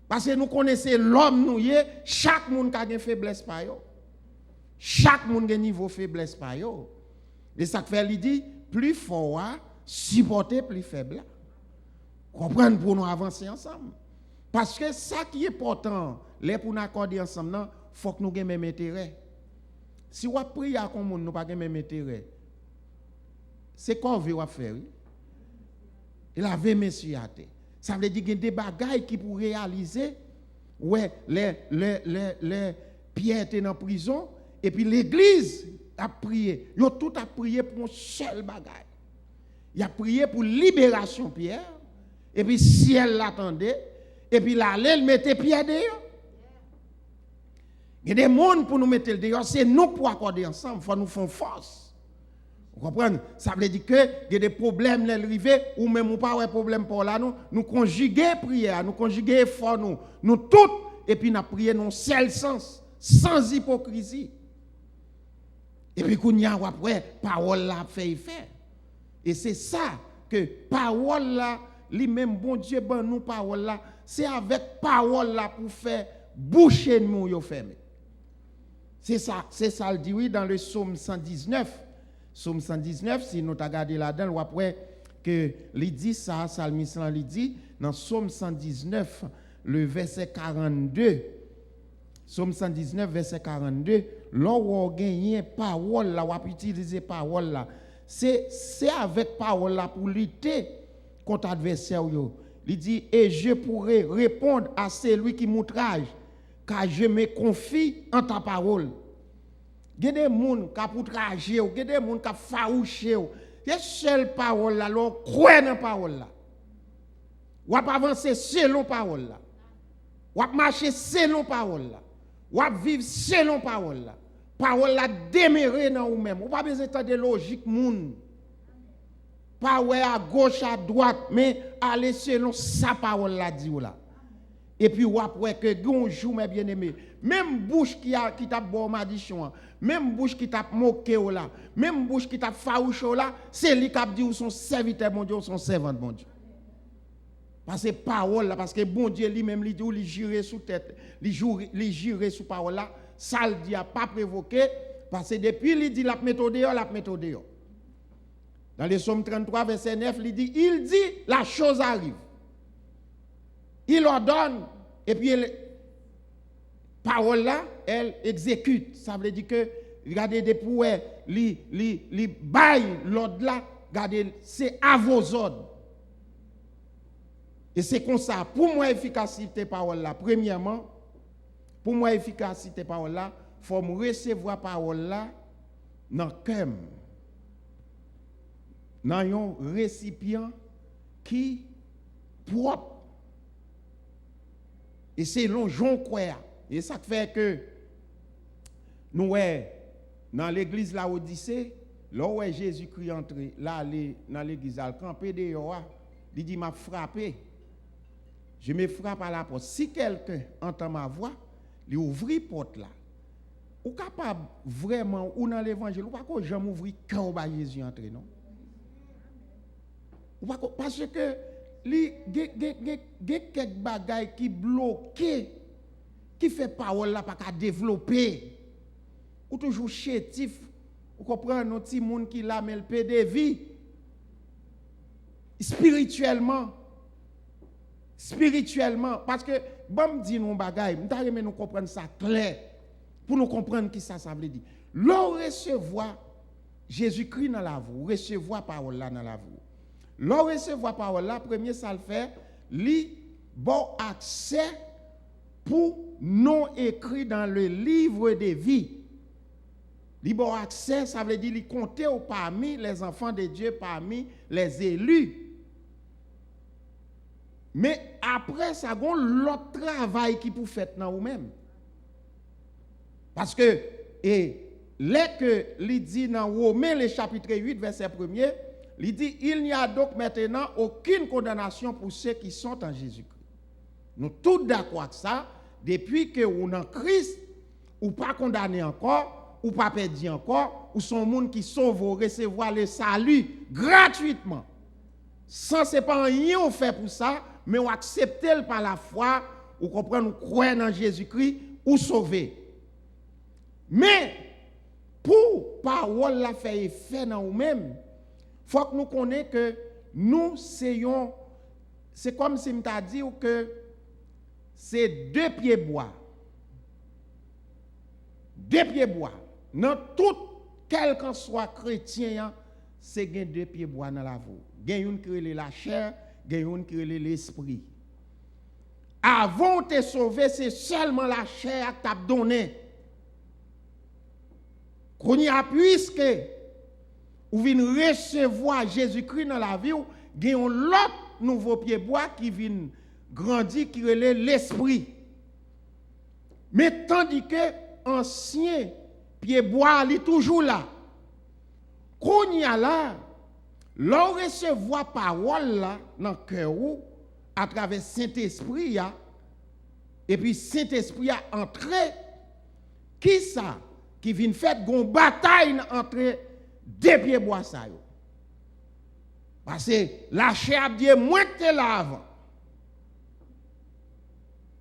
Parce que nous connaissons l'homme, nous, chaque monde a une faiblesse par eux. Chaque monde a un niveau de faiblesse par eux. Et ça fait, il dit, plus fort, supporter plus faible. Comprendre pour nous avancer ensemble. Parce que ça qui est important, les pour nous accorder ensemble, il faut que nous ayons le même intérêt. Si on prie à comme nous pas le même intérêt, c'est quoi on veut faire? Il avait monsieur à terre. Ça veut dire qu'il y a des bagailles qui pour réaliser. Ouais, les Pierre étaient dans la prison et puis l'église a prié. Ils ont tout a prié pour un seul bagaille. Il a prié pour libération Pierre. Et puis ciel l'attendait. Et puis là, il mettait Pierre dehors. Il y a des mondes pour nous mettre dehors. C'est nous pour accorder ensemble. Il faut nous faire force. Vous comprenez? Ça veut dire que il y a des problèmes l'arrivée ou même ou pas de problème pour là nous conjuguer prière, nous conjuguer effort nous toutes et puis nous prier dans seul sens, sans hypocrisie. Et puis qu'on y a après parole là fait effet. Et c'est ça que parole là, lui-même bon Dieu ben nous parole là, c'est avec parole là pour faire boucher nous yo fermer. C'est ça le dit oui dans le psaume 119. Psaume 119, si nous regardons là-dedans, après que il dit ça, Salmiste il dit, dans Psaume 119, le verset 42, Somme 119, verset 42, l'on gagne parole là, on utiliser parole là. C'est avec parole là pour lutter contre l'adversaire. Il dit, et je pourrai répondre à celui qui m'outrage, car je me confie en ta parole. Il y a des gens qui ont outragé, il y a des gens qui ont farouché. Il y a seule parole là, l'on croit dans la parole là. On va avancer selon la parole là. On va marcher selon la parole là. On va vivre selon la parole là. Parole là demeure dans vous-même. On pas besoin de logique moun. Pas ouais à gauche à droite, mais aller selon sa parole là dit là. Et puis ou après que gonjou mes bien-aimés, même bouche qui t'a bon maldiction, même bouche qui t'a moqué là, même bouche qui t'a farouché là, c'est lui qui a dit ou son serviteur bon Dieu ou son servante bon Dieu. Parce que parole là, parce que bon Dieu lui-même lui dit ou lui jurer sous tête, lui jurer sous parole là, ça le dit a pas provoqué parce que depuis il dit la méthode. Dans le psaume 33 verset 9, il dit la chose arrive. Il ordonne et puis parole là, elle exécute. Ça veut dire que regardez depuis li baille l'ordre là, regardez c'est à vos ordres. Et c'est comme ça, pour moi, efficacité parole là, premièrement, pour moi, efficacité parole là, il faut recevoir parole là dans le cœur, dans un récipient qui propre. Et c'est long, j'en crois. Et ça fait que nous, dans l'église la Odyssée, là où Jésus-Christ entré, là, dans l'église, il campé dehors, il dit, m'a frappé. Je me frappe à la porte. Si quelqu'un entend ma voix, il ouvre la porte là. Ou capable vraiment, ou dans l'évangile, ou pas que jamais ouvrir quand Jésus entre, non? Ou pas parce que il y a quelques bagailles qui bloquent, qui fait parole là pas qu'à développer. Ou toujours chétif, ou comprendre nos petits monde qui la mêle de vie spirituellement, parce que bon me dit nous bagaille, nous comprendre ça clair pour nous comprendre qui ça veut dire. L'on recevoir Jésus-Christ dans la vie, recevoir parole là dans la vie. L'on recevoir parole là, premier ça le fait, li bon accès pour non écrit dans le livre de vie. Li bon accès, ça veut dire li compter parmi les enfants de Dieu, parmi les élus. Mais après ça, il y a l'autre travail qui peut faire dans vous-même. Parce que, et les que il dit dans Romains, le chapitre 8, verset 1er, il dit, il n'y a donc maintenant aucune condamnation pour ceux qui sont en Jésus-Christ. Nous tous d'accord avec ça, depuis que vous êtes en Christ, ou pas condamné encore, ou pas perdu encore, ou sont monde qui sauve ou recevoir le salut gratuitement. Sans c'est pas rien fait pour ça, mais on accepte par la foi, ou comprendre, ou croire dans Jésus-Christ, ou sauver. Mais, pour parole la faire effet dans nous-mêmes, il faut que nous connaissions que nous soyons, c'est comme si je t'ai dit que c'est deux pieds bois. Deux pieds bois. Dans tout, quel qu'en soit chrétien, c'est deux pieds bois dans la vie. Il y a une qui est la chair, il y a une qui est l'esprit. Avant de te sauver, c'est seulement la chair qui t'a donné. Qu'on y a puisque vous venez recevoir Jésus-Christ dans la vie, il y a l'autre nouveau pied bois qui vient grandir, qui est l'esprit. Mais tandis que ancien pied bois, il est toujours là. Qu'on y a là, l'on recevoir parole là dans le cœur à travers Saint-Esprit, et puis Saint-Esprit a entré, qui ça? Qui vient faire une bataille entre deux pieds bois ça. Parce que la chair dit moins que là avant.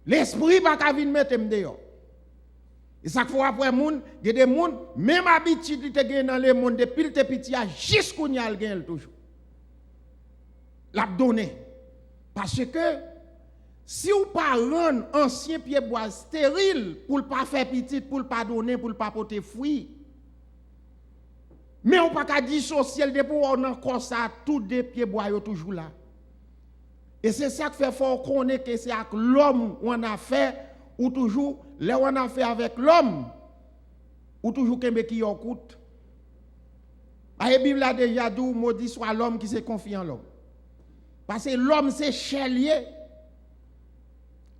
L'esprit va pas venir mettre dehors. Et ça faut après monde, il y a des monde même habitude te gagne dans le monde depuis le petit jusqu'au n'y a gagne toujours. L'a donné. Parce que si vous pas rendre ancien pied bois stérile pour ne pas faire petit, pour ne pas donner, pour ne pas porter fruit. Mais on ne peut pas dissocier le dépôt, on a encore ça, tous des pieds bois sont toujours là. Et c'est ça qui fait fort connaître que c'est avec l'homme on a fait, ou toujours, là on a fait avec l'homme, ou toujours qu'il qui écoute. La Bible a déjà dit, maudit soit l'homme qui se confie en l'homme. Parce que l'homme c'est chelier.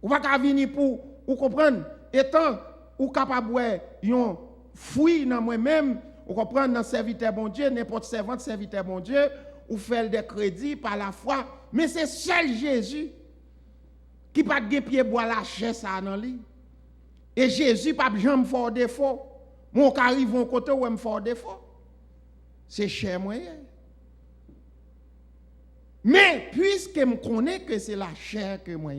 Ou pas venir pour ou comprendre étant ou capable yon fruit dans moi-même, ou comprendre dans serviteur bon Dieu, n'importe servante serviteur bon Dieu, ou faire des crédits par la foi, mais c'est seul Jésus qui pas de pied bois la chair ça dans lui. Et Jésus pas jamais fort défaut. Mon arrive au côté où me fort défaut. C'est cher moyen. Mais puisque je connais que c'est la chair que moi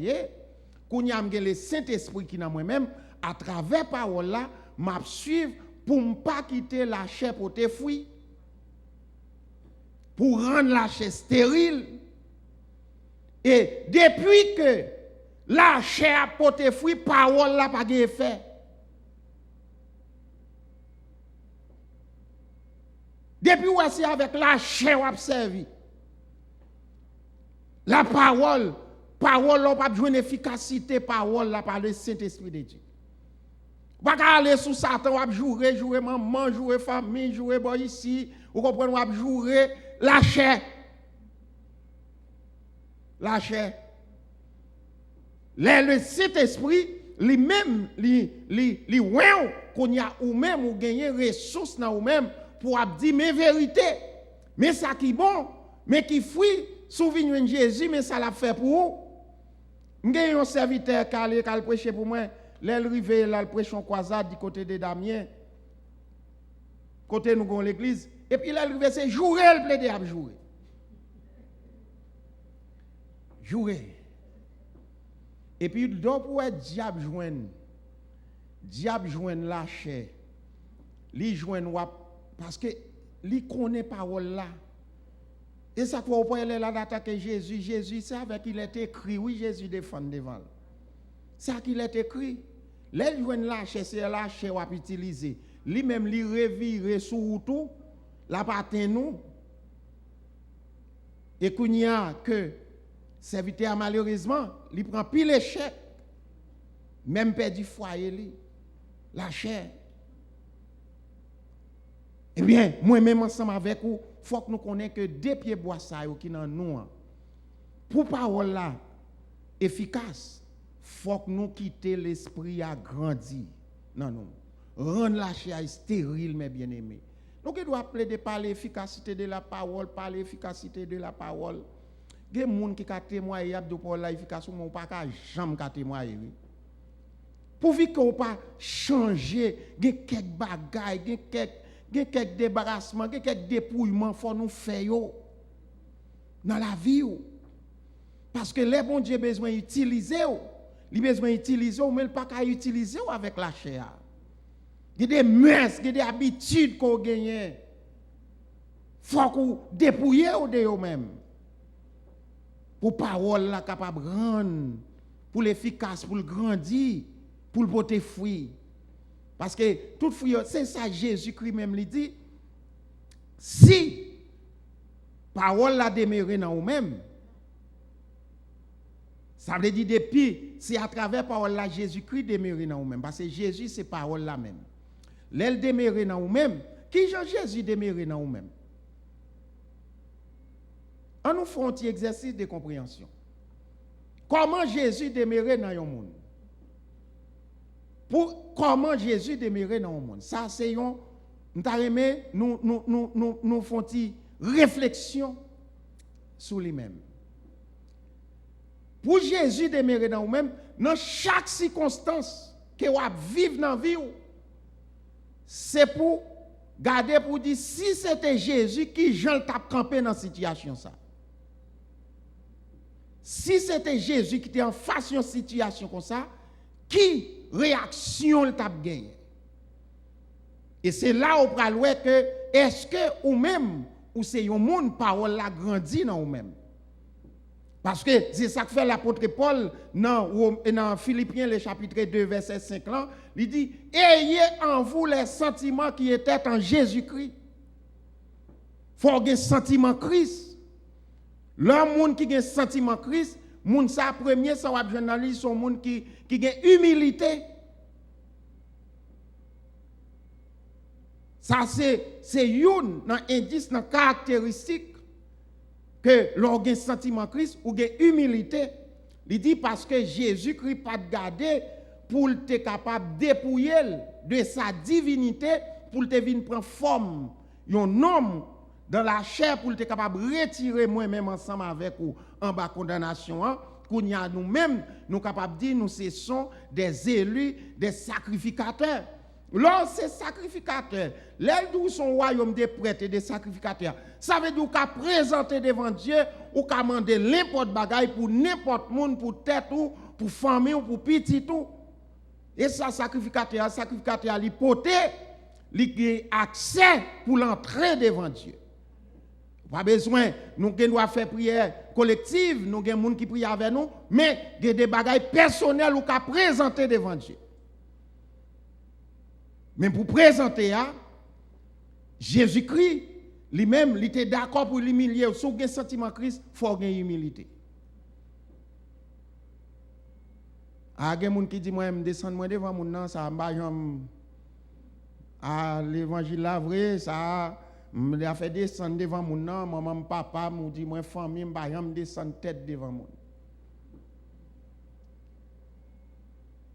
qu'on y a le Saint-Esprit qui dans moi-même, à travers parole là, m'a suivre pour ne pas quitter la chair pour te fruits, pour rendre la chair stérile. Et depuis que la chair pour te fruits, parole là pas d'effet. Depuis où c'est avec la chair on observe. La parole n'a pas besoin d'efficacité, parole là par le Saint-Esprit de Dieu. Pas aller sous Satan, on va jouer maman, jouer famille, jouer boy ici, vous comprenez, on va jouer la chair. La chair. Le Saint-Esprit, lui-même, qu'on y a ou même, ou gagner ressources dans ou même, pour dire mes vérités. Mais ça qui est bon, mais qui fuit, souvenir de Jésus, mais ça l'a fait pour vous. J'ai un serviteur qui a prêché pour moi. L'elle rivé, là, le prêche en croisade du côté de Damien. Côté nous avons l'église. Et puis là, rivé, c'est jouer, le plaider à jouer. Jouer. Et puis, donc, pour être diable joindre la chair. Li joindre, parce que li connaît parole là. Et ça pour pas aller là d'attaquer Jésus. Jésus, c'est avec il est écrit. Oui, Jésus défend devant. Ça qu'il est écrit. Les joindre la chair, c'est la chair à utiliser. Lui-même, li revire sous tout, la patin nous. Et qu'on y a que serviteur malheureusement, il prend pile échec. Même perdu foyer li. La chair. Eh bien, moi-même ensemble avec vous, il faut que nous connaissions que des pieds bois ça qui dans nous. Pour parole là efficace, il faut que nous quittions l'esprit à grandir dans nous. Rendre la chair stérile, mes bien-aimés. Donc, il doit plaider par l'efficacité de la parole, par l'efficacité de la parole. Il y a des gens qui ont témoigné de l'efficacité, mais pas jamais témoigner. Pour que vous ne pas changer, il y a quelques bagailles, il y a quelques débarrassements, il y a quelques dépouillements qu'il faut nous faire dans la vie. Parce que les bons Dieu besoin d'utiliser, il besoin d'utiliser, mais il pas qu'à utiliser avec la chair. Il y a des mœurs, il y a des habitudes qu'on gagne. Il faut qu'on dépouille de vous-même. Pour parole là capable de rendre, pour l'efficace, pour le grandir, pour le porter fruit. Parce que tout fruit, c'est ça Jésus-Christ même lui dit. Si parole la demeure dans vous-même, ça veut dire depuis, c'est à travers parole là Jésus-Christ demeure dans vous-même. Parce que Jésus, c'est parole là même. L'elle demeure dans vous-même. Qui Jésus demeure dans vous-même? On nous fait un petit exercice de compréhension. Comment Jésus demeure dans le monde? Comment Jésus demeure dans le monde? Ça, c'est nous faisons une réflexion sur lui-même. Pour Jésus demeurer dans vous-même, dans chaque circonstance que vous vivez dans la vie, c'est pour garder, pour dire si c'était Jésus qui Jean t'a campé dans cette situation. Ça. Si c'était Jésus qui était en face d'une situation comme ça, qui réaction il t'a gagné? Et c'est là où on peut voir que est-ce que ou même ou c'est un monde parole la grandit dans vous-même. Parce que c'est ça que fait l'apôtre Paul dans Philippiens, le chapitre 2, verset 5, là, il dit, ayez en vous les sentiments qui étaient en Jésus-Christ. Il faut avoir un sentiment Christ. L'homme qui a un sentiment Christ, moun sa premier, ça va journaliste, son monde qui a humilité. Ça, c'est une indice, une caractéristique que l'organe sentiment Christ ou une humilité. Il dit parce que Jésus-Christ pas gardé pour être capable de dépouiller de sa divinité, pour te venir prendre forme, un homme dans la chair, pour être capable de retirer moi-même ensemble avec vous en bas condamnation. Qu'on y a nous-mêmes, nous capables de dire nous sommes des élus, des sacrificateurs. Là, c'est sacrificateur. L'aile d'où son royaume des prêtres et des sacrificateurs. Ça veut dire qu'à présenter devant Dieu ou qu'à demander n'importe bagaille pour n'importe monde, pour tête ou pour famille ou pour petit tout. Et ça, sacrificateur, il pote, il a accès pour l'entrée devant Dieu. Pas besoin, nous devons faire prière collective, nous avons des gens qui prient avec nous, mais il y a des bagailles personnelles ou qu'à présenter devant Dieu. Mais pour présenter, Jésus-Christ, lui-même, il était d'accord pour l'humilier. Si vous avez un sentiment Christ, il faut avoir une humilité. Il y a des gens qui disent, moi, je descends devant mon nom, ça va l'évangile là, vrai, ça a fait descendre devant mon nom, maman, papa, me dit, moi, famille, je vais descendre tête devant mon.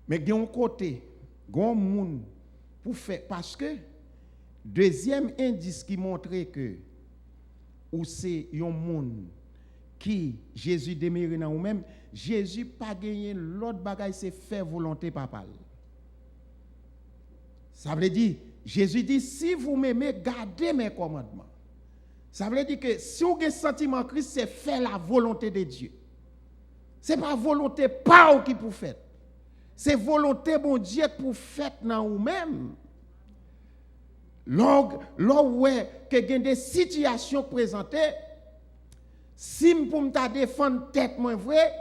Mais il y a un côté, il y a un monde, pour faire, parce que deuxième indice qui montrait que ou c'est un monde qui Jésus demeure dans vous-même, Jésus pas gagné l'autre bagaille, c'est faire volonté papa. Ça veut dire Jésus dit si vous m'aimez, gardez mes commandements. Ça veut dire que si vous avez un sentiment Christ, c'est faire la volonté de Dieu. Ce n'est pas volonté pas qui pour faire. C'est volonté bon Dieu pour faire dans vous-même. Là où que y a des situations présentées, si pour me défendre tête moi vrai,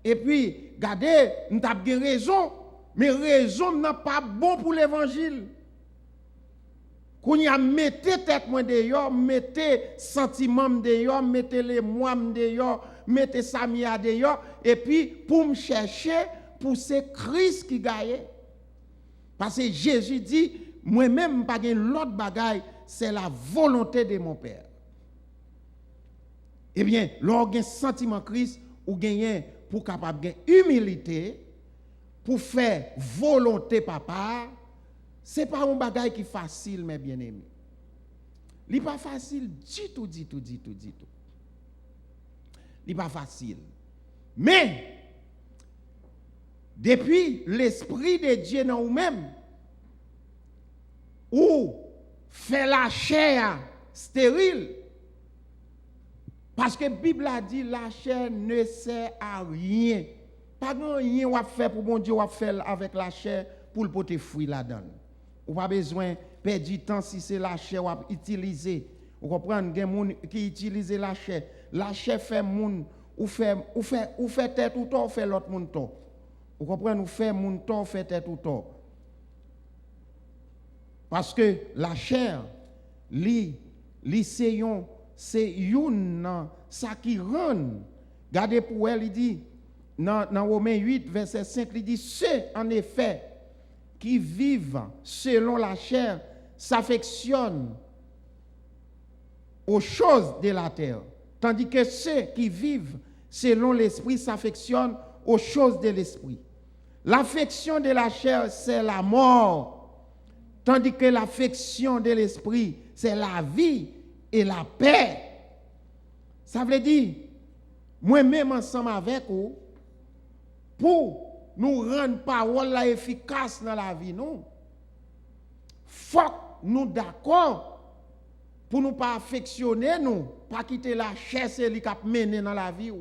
et puis regardez, nous avons raison, mais raison n'est pas bon pour l'évangile. Quand y a mettez tête moi dehors, mettez sentiment dehors, mettez les moi dehors, mettez Samia dehors, et puis pour me chercher, pour c'est Christ qui gagne. Parce que Jésus dit, moi-même, pas l'autre bagaille, c'est la volonté de mon Père. Eh bien, lorsqu'on a un sentiment Christ, ou gagne pour capable de humilité, pour faire volonté papa, ce n'est pas un bagaille qui est facile, mes bien-aimés. Ce n'est pas facile du tout. Ce n'est pas facile. Mais, depuis l'Esprit de Dieu dans nous-mêmes, ou fait la chair stérile, parce que la Bible a dit la chair ne sert à rien. Pas rien à faire pour bon Dieu, à faire avec la chair pour le porter fruit là-dedans. Ou pas besoin de perdre du temps si c'est la chair à utiliser. Vous comprenez, il y a des gens qui utilisent la chair. La chair fait moun ou fait tête ou tort, ou fait l'autre moun tort. Vous comprenez, ou fait moun tort, fait tête ou tort. Parce que la chair, c'est ça qui rend. Regardez pour elle, il dit, dans Romains 8, verset 5, il dit, ceux en effet qui vivent selon la chair s'affectionnent aux choses de la terre, tandis que ceux qui vivent selon l'esprit s'affectionnent aux choses de l'esprit. L'affection de la chair, c'est la mort, tandis que l'affection de l'esprit, c'est la vie et la paix. Ça veut dire, moi-même ensemble avec vous, pour nous rendre parole efficace dans la vie, nous, faut nous d'accord pour nous pas affectionner, nous, pas quitter la chair, c'est lui qui a mené dans la vie.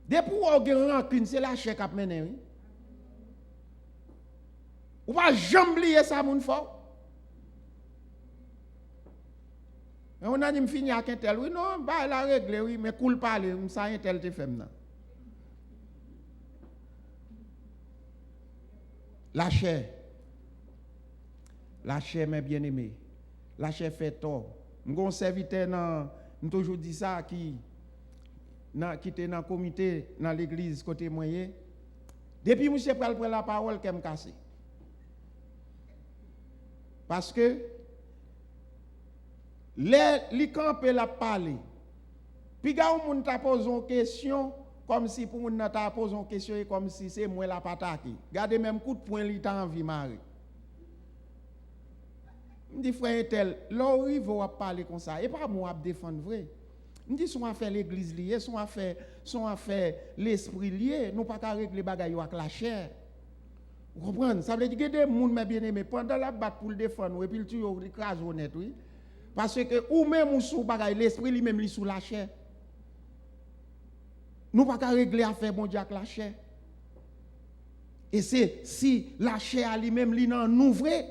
Depuis où on a rancune, c'est la chair qui a mené. Oui? Ou pas jamais oublier ça, mon fort. On a dit me fini avec un tel, oui non, bah la règle oui, mais cool parler, ça un tel te fait maintenant. La chair, mes bien-aimés, la chair fait tort. Mon serviteur dans toujours dit ça qui était dans le comité dans l'église côté moyen. Depuis monsieur prend la parole qu'elle me casse. Parce que les campés la parler. Puis quand on t'a posé une question comme si pour on t'a posé une question comme si c'est moi la pataki. Regardez même coup de poing li t'a envie marrer. Me dit frère tel, l'orive va parler comme ça et pas moi à défendre vrai. Me dit son affaire l'église liée, son affaire l'esprit lié, nous pas qu'à régler bagaille avec la chair. Vous comprenez? Ça veut dire que des gens mais bien aimé pendant la batte pour le défendre et puis le tuer écrase honnête oui. Parce que ou même ou sous bagaille l'esprit lui même lui sous la chair. Nous pas qu'à régler affaire bon Dieu avec la chair. Et c'est si la chair lui-même li nan nous vrai,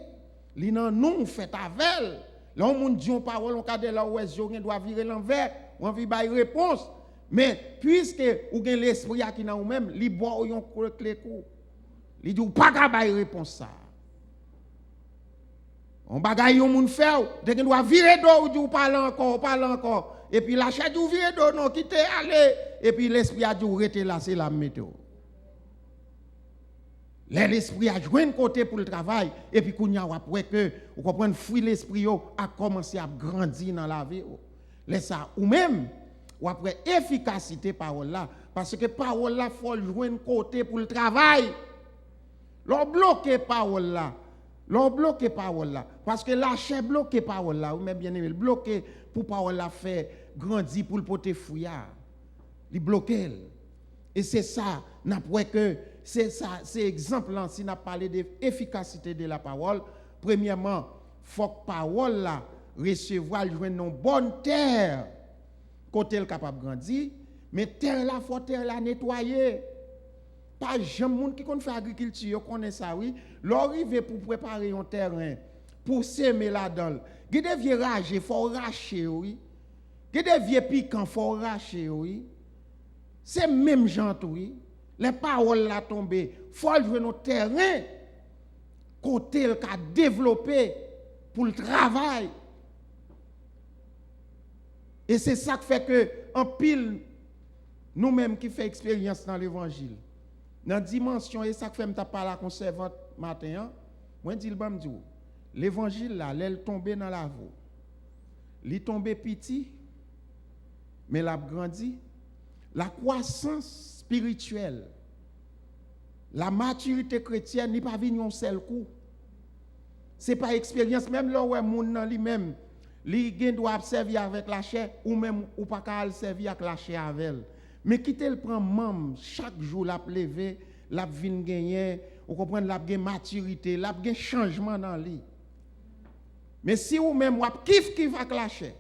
li nan nous fait avec. Là on dit une parole on cadre là où est doit virer l'envers, on veut bailler réponse. Mais puisque ou gen l'esprit qui nan ou même, li boit yon clé coup. Li dit ou pas qu'à bailler réponse ça. On bagaille yon moun fait, de gen doit virer d'eau ou dit ou parle encore. Et puis la chair dit ou virer d'eau non quitter aller et puis l'esprit a dit ou rester là c'est la météo. L'esprit a joué un côté pour le travail et puis qu'on y a après que vous comprenez fruit l'esprit a commencé à grandir dans la vie. Laisse ça ou même ou après efficacité parole là parce que parole là faut jouer un côté pour le travail. L'on bloquer parole là. L'on bloquer parole là parce que la chair bloquer parole là ou même bien aimé bloquer pour parole là faire grandir pour le porter fruit. Il bloquer. Et c'est ça n'après que c'est ça, c'est exemple là, si on a parlé de l'efficacité de la parole, premièrement, faut que la parole là recevoir une bonne terre, côté elle capable de grandir, mais terre là, faut terre là nettoyer. Pas jamais monde qui connaît faire agriculture, connaît ça oui, l'arriver pour préparer un terrain, pour semer là-dedans. Il y a des vieux ragés, faut racher oui. Il y a des vieux piquants, faut racher oui. C'est même gens oui. Les paroles là tombées, faut jouer nos terrains côté le qu'a développé pour le travail. Et c'est ça qui fait que en pile nous-mêmes qui fait expérience dans l'évangile. Dans dimension et ça qui fait m'ta parler à servante matin, moi dis le bam dit l'évangile là, elle tombé dans la voie. Il tombé petit mais l'a grandi. La croissance spirituelle, la maturité chrétienne n'est pas venue en seul coup. Ce n'est pas expérience, même là où moun lui-même, lui doit servir avec la chair, ou même ou pas qu'à servir avec la chair avec elle. Mais quitter le prend membre, chaque jour la lever, la vinn gagner, vous comprenez, la gain maturité, la gain changement dans lui. Mais si vous même vous kiff avec la chair,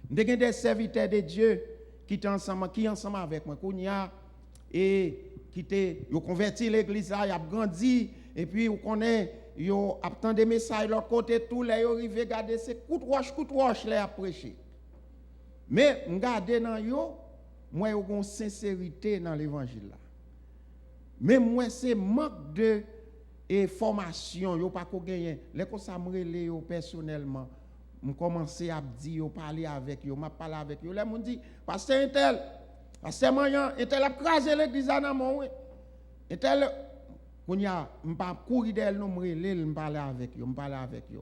vous avez des serviteurs de Dieu qui ensemble avec moi et qui ont converti l'église là, ils ont grandi et puis vous connaissez ils ont attendu des messages de leur côté tout là ils arrivé regarder ces coups de roche là à prêcher. Mais regarder dans yo moi yo une sincérité dans l'évangile là. Mais moi c'est manque de formation yo pas ko gagner les comme ça me relé yo personnellement. Je commence à dire, parler avec eux, je parle avec eux. Là, je dis, pasteur Intel, pasteur Mayan, Intel a crasé l'église dans mon oui. Intel, je ne pas courir d'elle, je parle avec eux,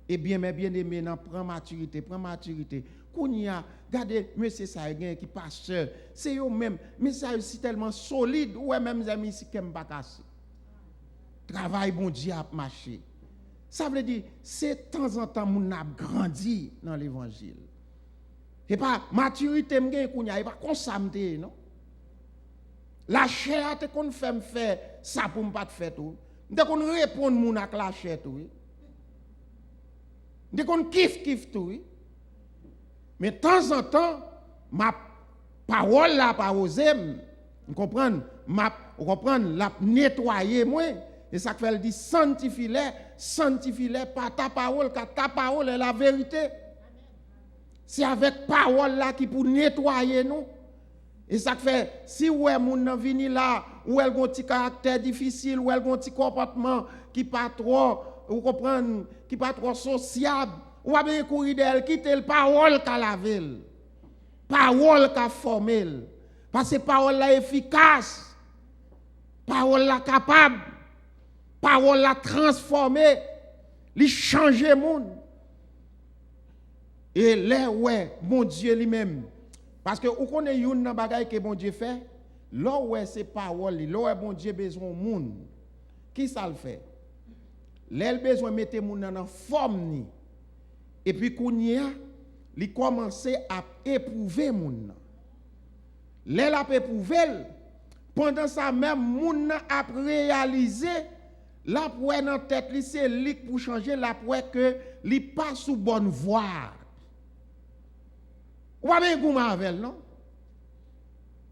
Eh bien, mes bien-aimés, prends maturité. Kounia, regardez, monsieur Saïgen qui pasteur, c'est eux-mêmes, mais ça est tellement solide, ou même amis ici qui ne pas casser. Travail bon Dieu a marché. Ça veut dire, c'est de temps en temps qu'on a grandi dans l'évangile. Et pas maturité, et pas comme ça, non? La chair, c'est qu'on fait faire ça pour ne pas faire tout. Dès qu'on répond à la chair, tout. Dès qu'on kiffe tout. Mais de temps en temps, ma parole là, pas osé, vous comprenez? La nettoyer, moi. Et ça fait, elle dit, sanctifie-les par ta parole, car ta parole est la vérité. C'est avec parole là qui pour nettoyer nous. Et ça fait, si ouais moun nan vini là, ou elle a un petit caractère difficile, ou elle a un petit comportement qui pas trop, vous comprenez, qui pas trop sociable, ou a bien courir d'elle, quitter le parole qu'a lavé. Parole qu'a formé. Parce que parole là efficace. Parole là capable. Parole là transformée. Li changer monde. Et là ouais, mon Dieu lui-même. Parce que vous connaissez une bagay que bon Dieu fait, là où c'est parole, là où bon Dieu besoin monde. Qui ça le fait? Là il besoin mettre monde dans forme ni. Et puis kounya, il commence à éprouver monde. Là la éprouver pendant ça même monde a réalisé la pour dans tête li c'est lui pour changer la pour que li pas sous bonne voie. Ou pas bien goumer avec non?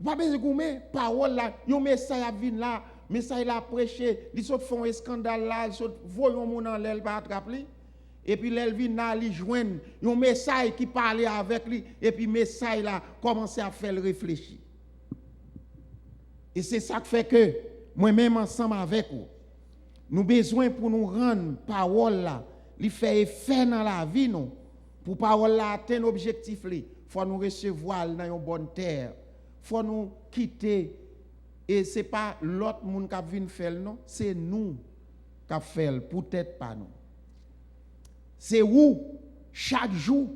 Ou pas bien goumer parole là, yon message a vinn là, message la prêcher, li saute font un scandale là, saute voyon moun en l'aile pas attraper. Et puis l'elle vient là, li joindre yon message qui parlait avec lui et puis message là commence à faire réfléchir. Et c'est ça qui fait que moi-même ensemble avec vous, nous besoin pour nous rendre parole là, li fait effet dans la vie nous, pour parole là atteindre objectif li. Faut nous recevoir dans une bonne terre. Faut nous quitter. Et ce n'est pas l'autre monde qui vient faire, non. C'est nous qui fait, peut-être pas nous. C'est où, chaque jour,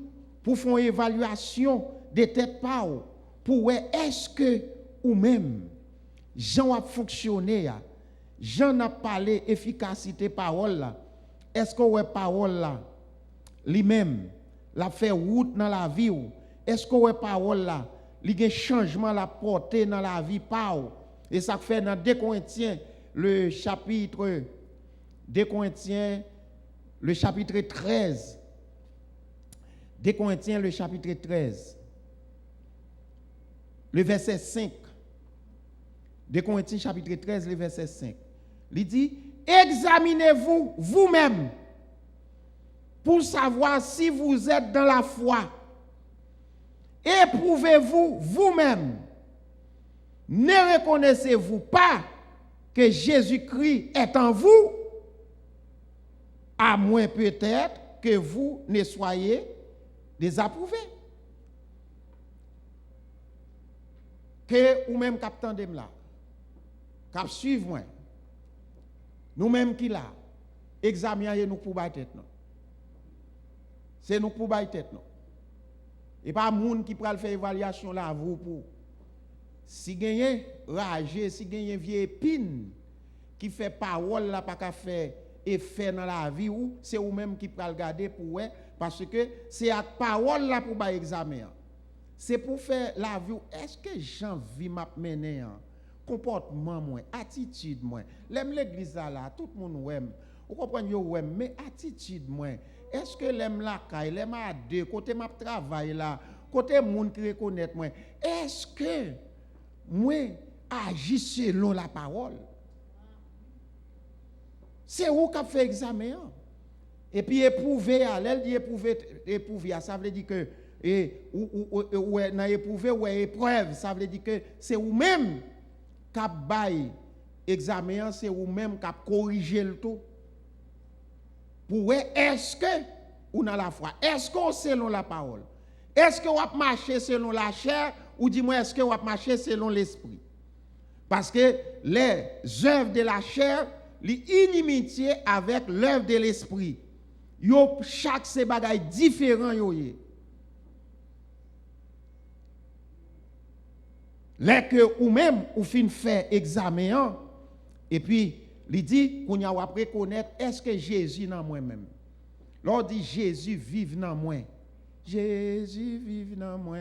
pour faire une évaluation de tête pas pour voir est-ce que ou même, Jean a fonctionné, Jean a parlé efficacité parole là. Est-ce que ouais parole là, lui-même, l'a fait route dans la vie ou? Est-ce que ouais parole là, il y a un changement la portée dans la vie pas? Et ça fait dans 2 Corinthiens le chapitre 2 Corinthiens le chapitre 13. 2 Corinthiens le chapitre 13. Le verset 5. 2 Corinthiens chapitre 13 le verset 5. Il dit examinez-vous vous-même pour savoir si vous êtes dans la foi. Éprouvez-vous vous-même. Ne reconnaissez-vous pas que Jésus-Christ est en vous, à moins peut-être que vous ne soyez désapprouvés. Que ou même capitaine de là, cap suivre moi. Nous-mêmes qui là, examiner nous pour bailler tête non. C'est nous pour bailler tête non. Et pas moun qui pral faire évaluation là vous pour si gagné rage, si gagné vieille épine qui fait parole là pas qu'à faire effet dans la vie ou c'est vous même qui pral garder pour ouais parce que c'est à parole là pour ba examen. C'est pour faire la vie est-ce que j'en vis m'a mener comportement moi, attitude moi. L'aime l'église là, tout le monde ouais. Vous comprenez yo ouais mais attitude moi. Est-ce que l'aime la caille, l'aime à deux côté m'a travail là, côté monde qui reconnaît moi. Est-ce que moi agis selon la parole? C'est où qu'a fait examen. Et puis éprouver, elle dit éprouver, ça veut dire que ou dans éprouver ou épreuve, ça veut dire que c'est vous même qui bail examen, c'est vous même qui corriger le tout. Pour est-ce que ou dans la foi, est-ce qu'on selon la parole? Est-ce que vous marchez selon la chair ou dis-moi est-ce que vous marchez selon l'esprit? Parce que les œuvres de la chair, l'inimitié avec l'œuvre de l'esprit. Yo chaque ces bagaille différent yo yé. Là que ou même ou fin fait examen et puis il dit qu'on y a après connaître est-ce que Jésus dans moi-même. L'on dit Jésus vive dans moi. Jésus vive dans moi.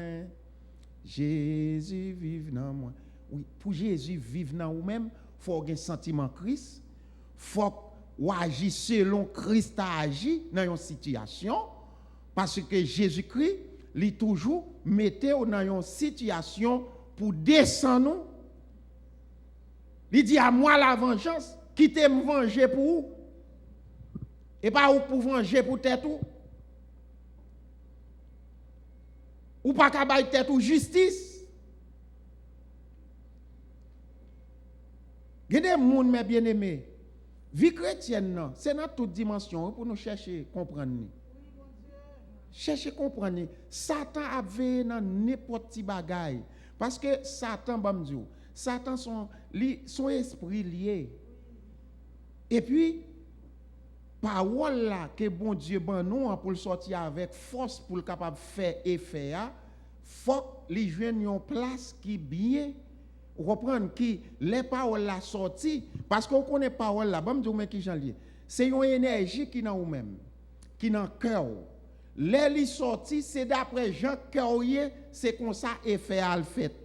Jésus vive dans moi. Oui, pour Jésus vivre dans vous-même, faut avoir un sentiment Christ. Faut agir selon Christ a agi dans une situation parce que Jésus-Christ lui toujours mettait dans une situation pour descendre. Il dit à moi la vengeance. qui te me venger pour vous. Et pas ou pour venger pour tête ou pas qu'à bailler tête ou justice. Il y a des gens, mes bien-aimés, vie chrétienne, c'est dans toute dimension pour nous chercher comprendre. Chercher comprendre. Satan a veillé dans n'importe quel bagaille. Parce que Satan, Satan son esprit lié. Et puis, parole là que bon Dieu ban nous pour le sortir avec force pour le capable faire effet, faut les joindre une place qui bien. Reprendre qui les paroles la sorti parce qu'on connaît parole là bon dire mais qui j'en lié c'est une énergie qui dans ou même qui dans cœur les li sorti c'est d'après Jean cœur c'est comme ça effet al fait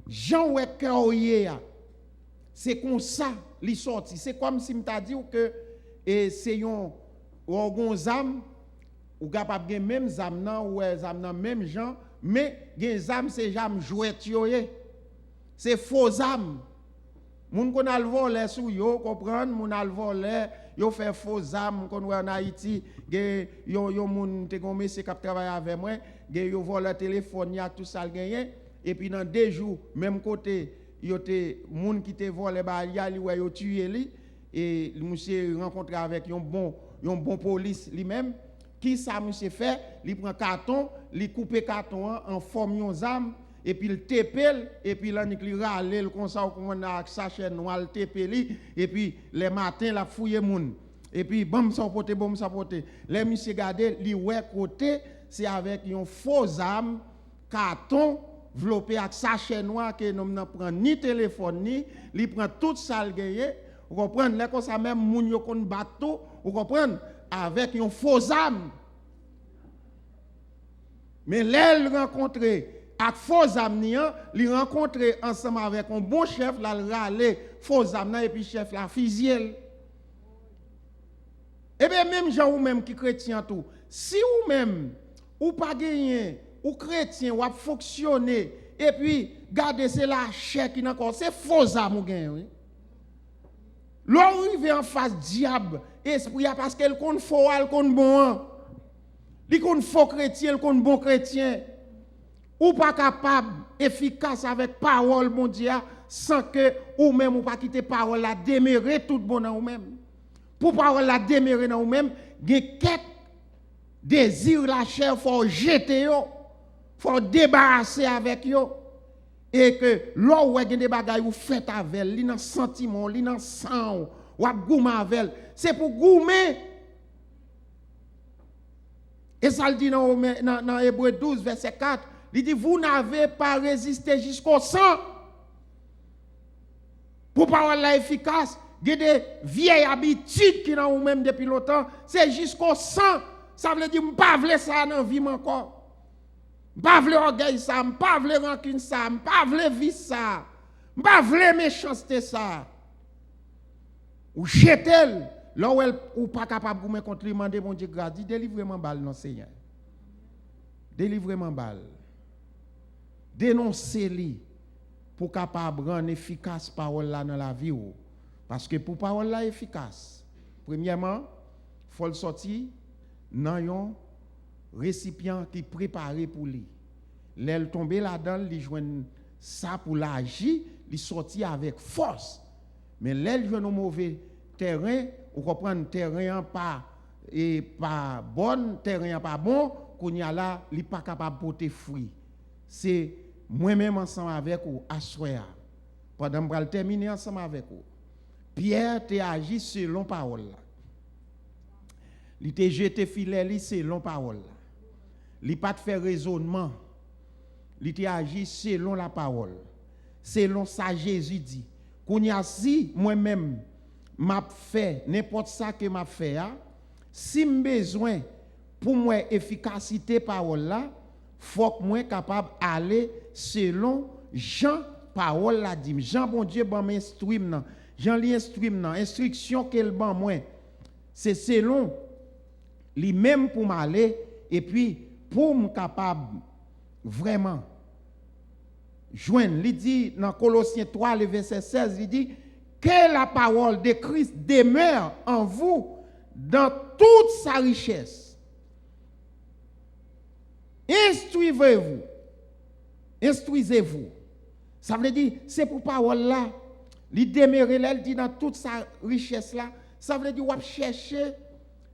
Jean ouais cœur c'est comme ça li sorti c'est comme si m'ta dit que et c'est un orgon zam ou capable gen même zam nan ou zam nan même Jean. Mais les âmes c'est jamais jouet c'est faux âmes moun qu'on a le voler sous yo comprendre moun a le voler yo fait faux âmes qu'on en Haïti yo moun te gomme c'est cap travailler avec moi yo voler téléphone y a tout ça gagné et puis dans 2 jours même côté yo te moun qui te volé ba ya li yo tué li et monsieur rencontré avec un bon police lui-même. Qui ça monsieur fait? Il prend carton, il coupe carton en forme yon zam et puis il tépel et puis là il râle comme ça on a sachet noir il tépeli et puis les matins la fouille moun et puis bam ça porter les monsieur garder li ouais côté c'est avec un faux zam carton enveloppé avec sachet noir que nous n'a prend ni téléphone ni il prend tout ça le gagné vous comprenez là comme ça même moun yo kon bateau vous comprenez avec un faux âme. Mais l'elle rencontré avec faux âme, il rencontré ensemble avec un bon chef, là, il râlé faux âme, et puis chef, la fusille. Et bien, même gens ou même qui chrétien tout, si ou même, ou pas gagné, ou chrétien, ou a fonctionné, et puis, gardez, c'est la chair qui n'a encore, c'est faux âme ou gagne, oui. L'on arrive en face diable, esprit, parce qu'elle compte faux, elle compte bon. Il compte faux chrétien, elle compte bon chrétien. Ou pas capable, efficace avec parole, bon Dieu, sans que ou même ou pas quitter parole la démérer tout bon dans ou même. Pour parole la démérer dans ou même, il y a quelques désirs la chair, faut jeter yo, faut débarrasser avec yo. Et que l'on ouais des bagages ou fait avec li nan sentiment li nan sang ou a goumé avec c'est pour goumer et ça le dit dans Hébreux 12 verset 4 il dit vous n'avez pas résisté jusqu'au sang pour parole la efficace il y a des vieilles habitudes qui dans ou même depuis longtemps c'est jusqu'au sang ça veut dire pas vle ça dans vie encore pas vle orgueil ça, pas vle rancune ça, pas vle vice ça, pas vle méchanceté ça. Ou jetel, là où elle ou pas capable de me contre demander mon Dieu grâce, délivrez-moi balle non Seigneur. Délivrez-moi balle. Dénoncez-li pour capable rendre efficace parole là dans la vie ou. Parce que pour parole là efficace, premièrement, faut le sortir dans un récipient qui préparé pour lui. L'aile tomber là-dedans, il joint ça pour l'agir, il sortit avec force. Mais l'aile joint au mauvais terrain, ou comprendre terrain pas et pas bon, terrain pas bon, qu'on y a là, il pas capable de porter fruit. C'est moi-même ensemble avec vous à soir. Pendant que je vais terminer ensemble avec vous. Pierre t'a agi selon parole. Il t'a jeté filet selon parole. Il n'a pas fait raisonnement. Il t'a agi selon la parole. Selon ça Jésus dit. Qu'on y a si moi-même m'a fait n'importe ça que m'a fait, si j'ai besoin pour moi efficacité parole là, faut que moi capable aller selon Jean parole là dit. Jean bon Dieu ban m'instruire nan. Jean li instruire nan, instruction qu'elle ban moi. C'est selon lui-même pour m'aller, et puis, pour me capable vraiment, joindre. Il dit dans Colossiens 3, le verset 16, il dit que la parole de Christ demeure en vous dans toute sa richesse. Instruisez-vous. Instruisez-vous. Ça veut dire, c'est pour parole là. Il demeure là, il dit dans toute sa richesse là. Ça veut dire, vous chercher,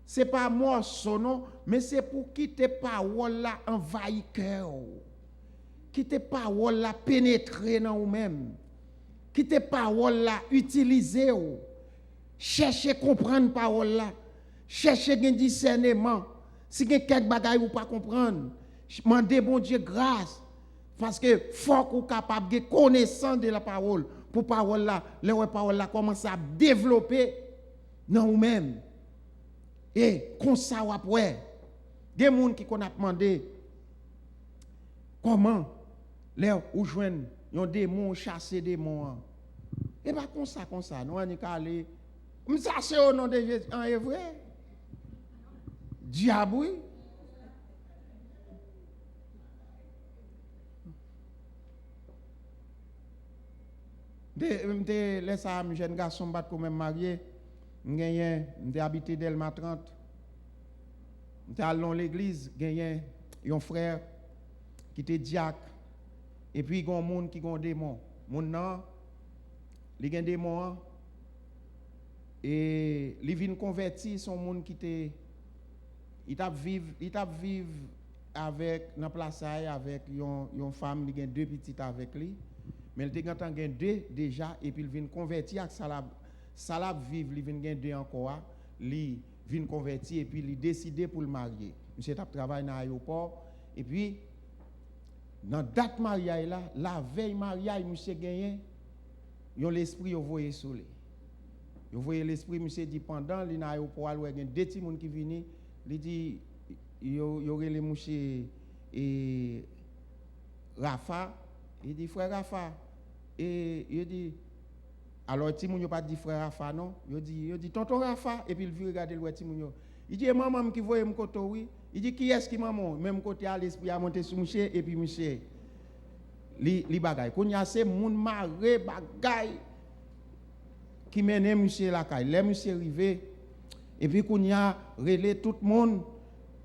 ce n'est pas morceau, non, mais c'est pour quitter parole là envahir cœur. Quitter parole là pénétrer dans vous-même. Quitter parole là utiliser. Chercher comprendre parole là. Chercher un discernement. Si vous avez quelque chose vous pas comprendre, demandez bon Dieu grâce. Parce que faut qu'on soit capable de connaissance de la parole. Pour parole là, la parole là commence à développer dans vous-même. Et comme ça, après, des gens qui ont demandé comment les ou joindre un démon, chasser des démons. Et bien, comme ça, nous allons aller. Ça, c'est au nom de Jésus. En vrai. Diable, oui. Je laisse un jeune garçon battre quand même marié. J'ai habité Delma 30. J'étais allé dans l'église, j'ai un frère qui était diacre. Et puis, il y a un monde qui a un démon. Mon nom, il y a un démon. Et il vient converti, son monde qui était. Il t'a vivre avec, dans la place avec une femme, il y a 2 petites avec lui. Mais il y a 2 déjà, et puis il vient convertir avec ça l'a vivre, il vient gagner 2 encore, il vient convertir et puis il décide pour le marier. Monsieur t'a travaillé dans l'aéroport et puis dans date mariage là, la veille mariage monsieur gagné, yon l'esprit voyé sur lui. Vous voyez l'esprit monsieur dit pendant il dans l'aéroport il y a 2 petits monde qui viennent, il dit il y aurait les monsieur et Rafa, il dit frère Rafa et il dit alors Timoun n'a pas dit frère Rafa non, il dit tonton Rafa et puis il veut regarder le Timoun. Il dit maman qui voyait mon côté oui, il dit qui est-ce qui maman même côté à l'esprit a monté sur monsieur et puis monsieur li bagay. Qu'on y a c'est moun maré bagay qui mène monsieur la caille. Les monsieur arrivé et puis qu'on y a relé tout le monde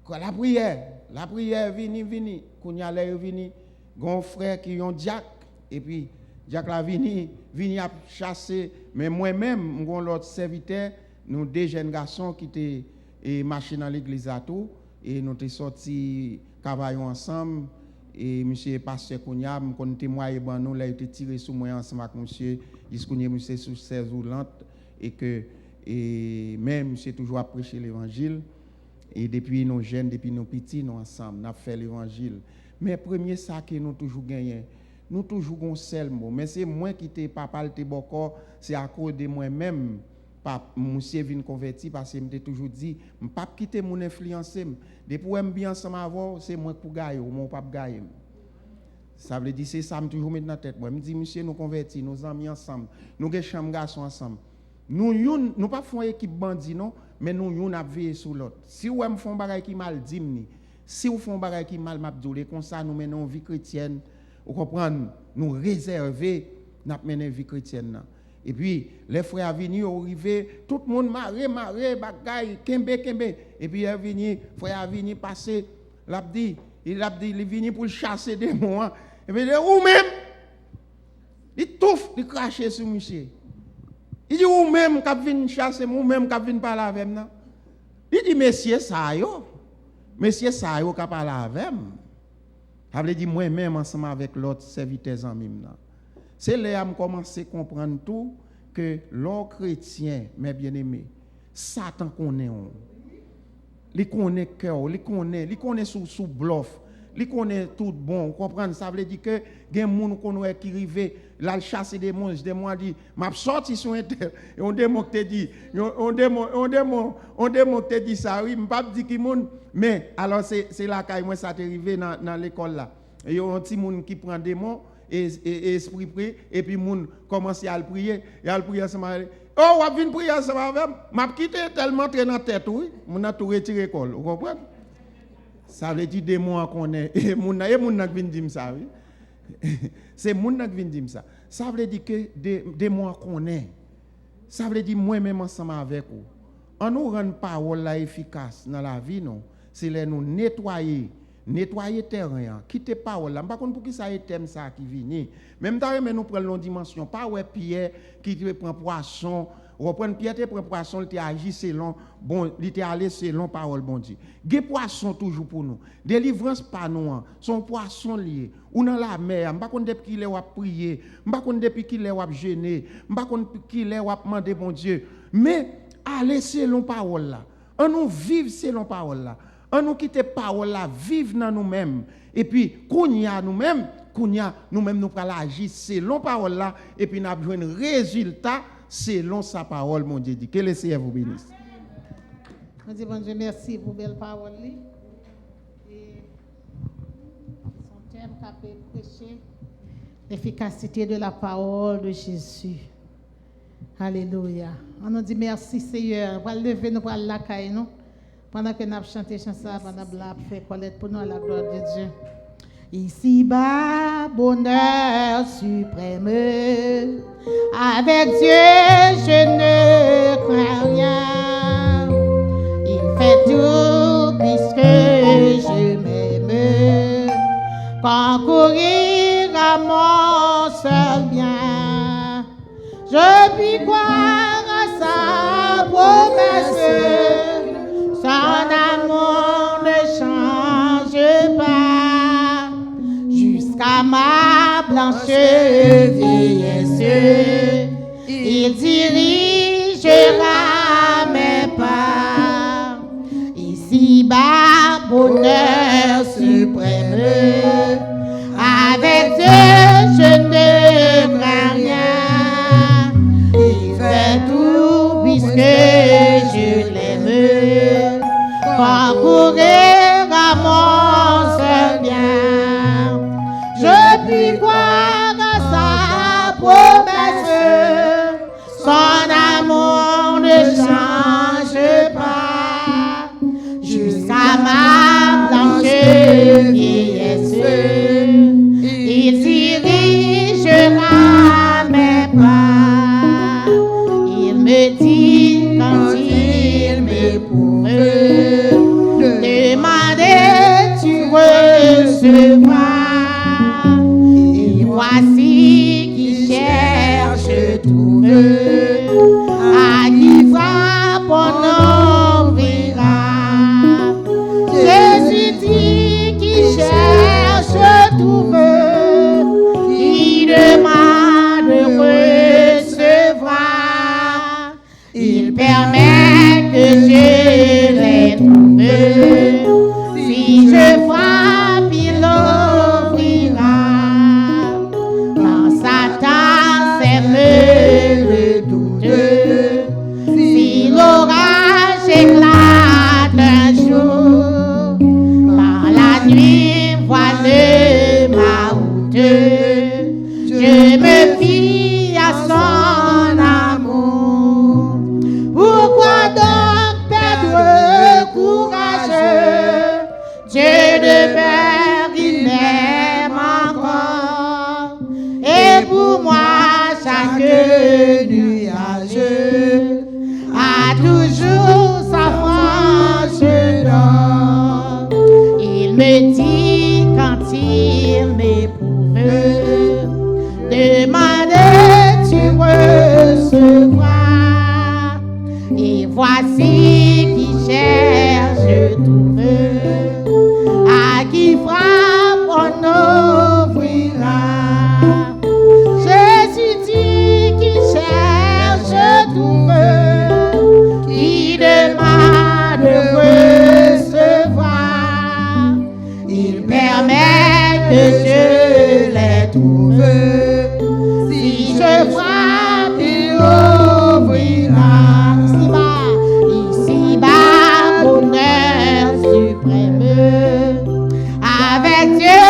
la prière vini qu'on y a l'air vini gon frère qui ont diacre et puis Jacques la vini à chasser mais moi-même mon l'autre serviteur nous 2 jeunes garçons qui étaient marché dans l'église à tout et nous étions sortis cavaillons ensemble et monsieur pasteur Kounia me connait témoigner ben nous là été tiré sur moi ensemble avec monsieur jusqu'au monsieur sous 16 roulantes et que et même monsieur toujours à prêcher l'évangile et depuis nos jeunes depuis nos petits nous ensemble n'a fait l'évangile mais premier ça que nous toujours gagné nous toujours un seul mot mais c'est moi qui t'ai papa le boko c'est à cause de moi-même pas monsieur vinn converti parce que m'était toujours dit pas quitter mon influencer depuis m'aime bien ensemble avant c'est moi pour gagner mon pas gagner ça veut dire c'est ça me toujours mettre dans tête moi me dit monsieur nous convertis nos amis ensemble nous gè chambre garçon ensemble nous pas font équipe bandit non mais nous n'a veiller sur l'autre si ou me font bagay qui mal dit si vous font bagay qui mal m'a dit comme ça nous menons vie chrétienne vous comprenez nous réserver n'a mener vie chrétienne et puis les frères venus arrivé tout le monde maré bagay kembe et puis il venu frère venu passer il venu pour chasser des démons et puis ou même il touffe il crache sur monsieur il dit ou même qui vient chasser ou même qui vient parler avec moi il dit monsieur ça yo qui parler avec moi ça veut dire moi-même ensemble avec l'autre serviteur en même là. C'est là que je commence à comprendre tout que l'homme chrétien, mes bien-aimés, Satan connaît. Il connaît cœur, il connaît sous bluff, il connaît tout bon. Vous comprenez? Ça veut dire que il y a des gens qui arrivent, là, chasser des monstres, des gens disent, m'a sorti sur Internet, et on démon te dit, on démon te dit ça, oui, m'pas dit qui monde, mais alors c'est là que moi ça t'est arrivé dans l'école là. Et il y a un petit monde qui prend des mots et esprit prie et puis moun commence à le prier et à le prier ensemble. Oh, on vient prier ensemble avec m'a quitté tellement très dans tête oui, mon a tout retiré école, vous comprenez? Ça veut dire démon connaît et moun n'a vinn dire ça oui. C'est mon qui vient dire ça. Ça veut dire que des mois qu'on est, ça veut dire moi-même ensemble avec vous. On nous rend parole là efficace dans la vie, non? C'est les nous nettoyer terrain, quitter parole là. Par contre, pour qui ça est thème ça qui vient. Même temps, nous prenons l'autre dimension. Pas ouais Pierre qui prend poisson, reprendre Pierre te prend poisson, il te agit selon bon, il te allé selon parole bon Dieu. Des poissons toujours pour nous. Délivrance pas nous, son poisson lié. Ou dans la mer, pas contre depuis qu'il est à prier, pas contre depuis qu'il est à jeûner, pas contre qu'il est à demander bon Dieu. Mais aller selon parole là. On nous vivre selon parole là. On nous quitte parole là, vivre dans nous-mêmes. Et puis, nous-mêmes, nous allons agir selon parole là, et puis nous avons un résultat selon sa parole, mon Dieu dit. Que le Seigneur vous bénisse. Je dis, bon Dieu, merci pour belle parole. Et son thème qu'a prêché, l'efficacité de la parole de Jésus. Alléluia. On nous dit merci Seigneur. On va lever nous pour la caille, nous. Pendant que nous avons chanté chanson, pendant que nous avons fait collecte pour nous à la gloire de Dieu. Ici-bas, bonheur suprême, avec Dieu je ne crains rien. Il fait tout puisque je m'aime, concourir à mon seul bien. Je puis croire à sa promesse, son amour ne change pas, jusqu'à ma blanche vieillesse, il dirigera mes pas. Ici-bas, bonheur suprême, avec Dieu je ne crains rien. Il fait tout puisque je l'aime, concourir à mon seul bien. Je puis croire à sa promesse, son amour ne change pas, jusqu'à ma blanche vieillesse, il dirigera mes pas. Il me dit quand il m'éprouve, demandez, tu recevras. Et voici qui cherche trouve, à qui frappe on ouvrira. Jésus dit qui cherche trouve, qui demande recevra. Il permet que je les trouve, si je frappe il ouvrira. Quand Satan sème le doute, si l'orage éclate un jour, quand la nuit voile ma route, je me fie à son amour. Pourquoi donc perdre courage? Dieu demeure, il m'aime encore. Et pour moi, chaque nuage a toujours sa frange d'or. Il me dit quand il m'éprouve, demandez, tu recevras. Et voici qui cherche trouve, à qui frappe on ouvrira. Jésus dit qui cherche trouve, qui demande recevra. Il permet que je les trouve, si je frappe il ouvrira. Ici-bas, bonheur suprême, avec Dieu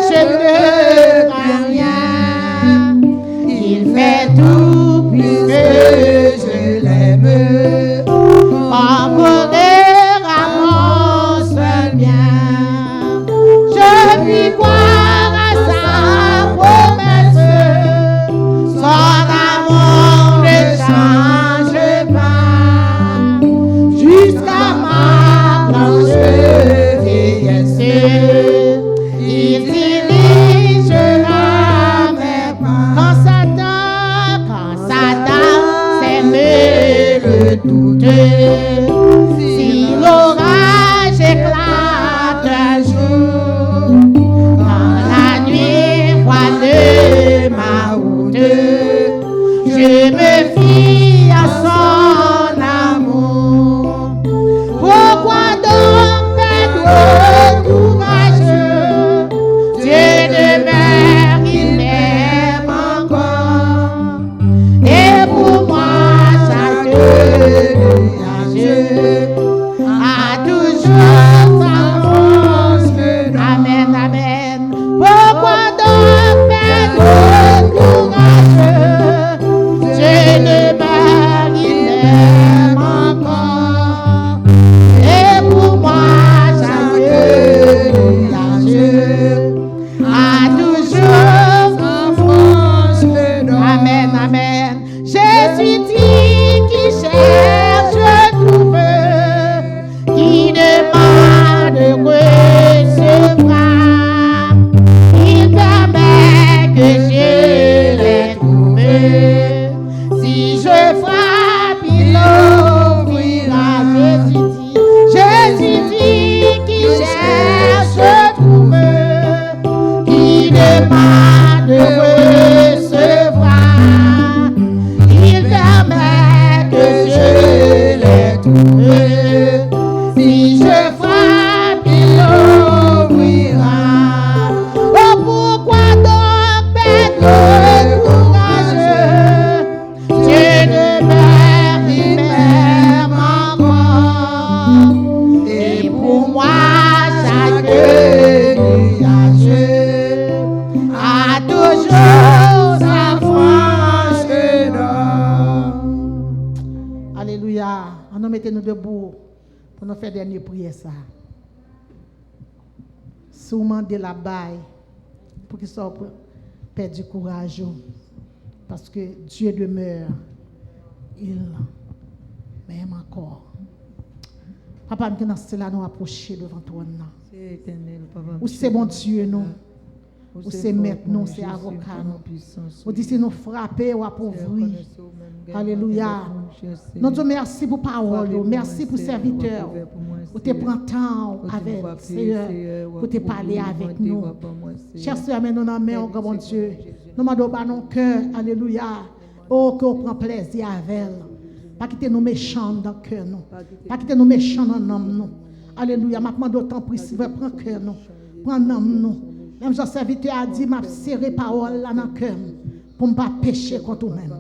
je ne crains rien. Il fait tout puisque je l'aime, concourir à mon seul bien. Je puis croire à sa a toujours sa franche d'or. Alléluia. On nous mettez-nous debout pour nous faire dernière prière ça. Sûrement de la baille pour qu'ils soient perdus courage. Parce que Dieu demeure. Il m'aime encore. Papa, nous sommes nous approcher devant toi. Ou c'est mon Dieu, nous. Ou c'est maître, nous, c'est avocat, nous. Ou dit si nous frapper ou appauvrir. Alléluia. Nous disons merci pour parole, merci pour serviteur. Ou te prends temps avec Seigneur, pour te parler avec nous. Cher Seigneur, nous nous main, oh mon Dieu. Nous demandons par nos cœurs, alléluia. Oh, qu'on prend plaisir avec elle. Pas quitter nous méchants dans le cœur, nous. Pas quitter nous méchants dans l'âme, nous. Alléluia. Maintenant, d'autant plus, si vous prenez le cœur, nous. Prends l'âme, nous. Même son serviteur a dit, m'a serré parole là dans le cœur pour ne pas pécher contre nous-mêmes.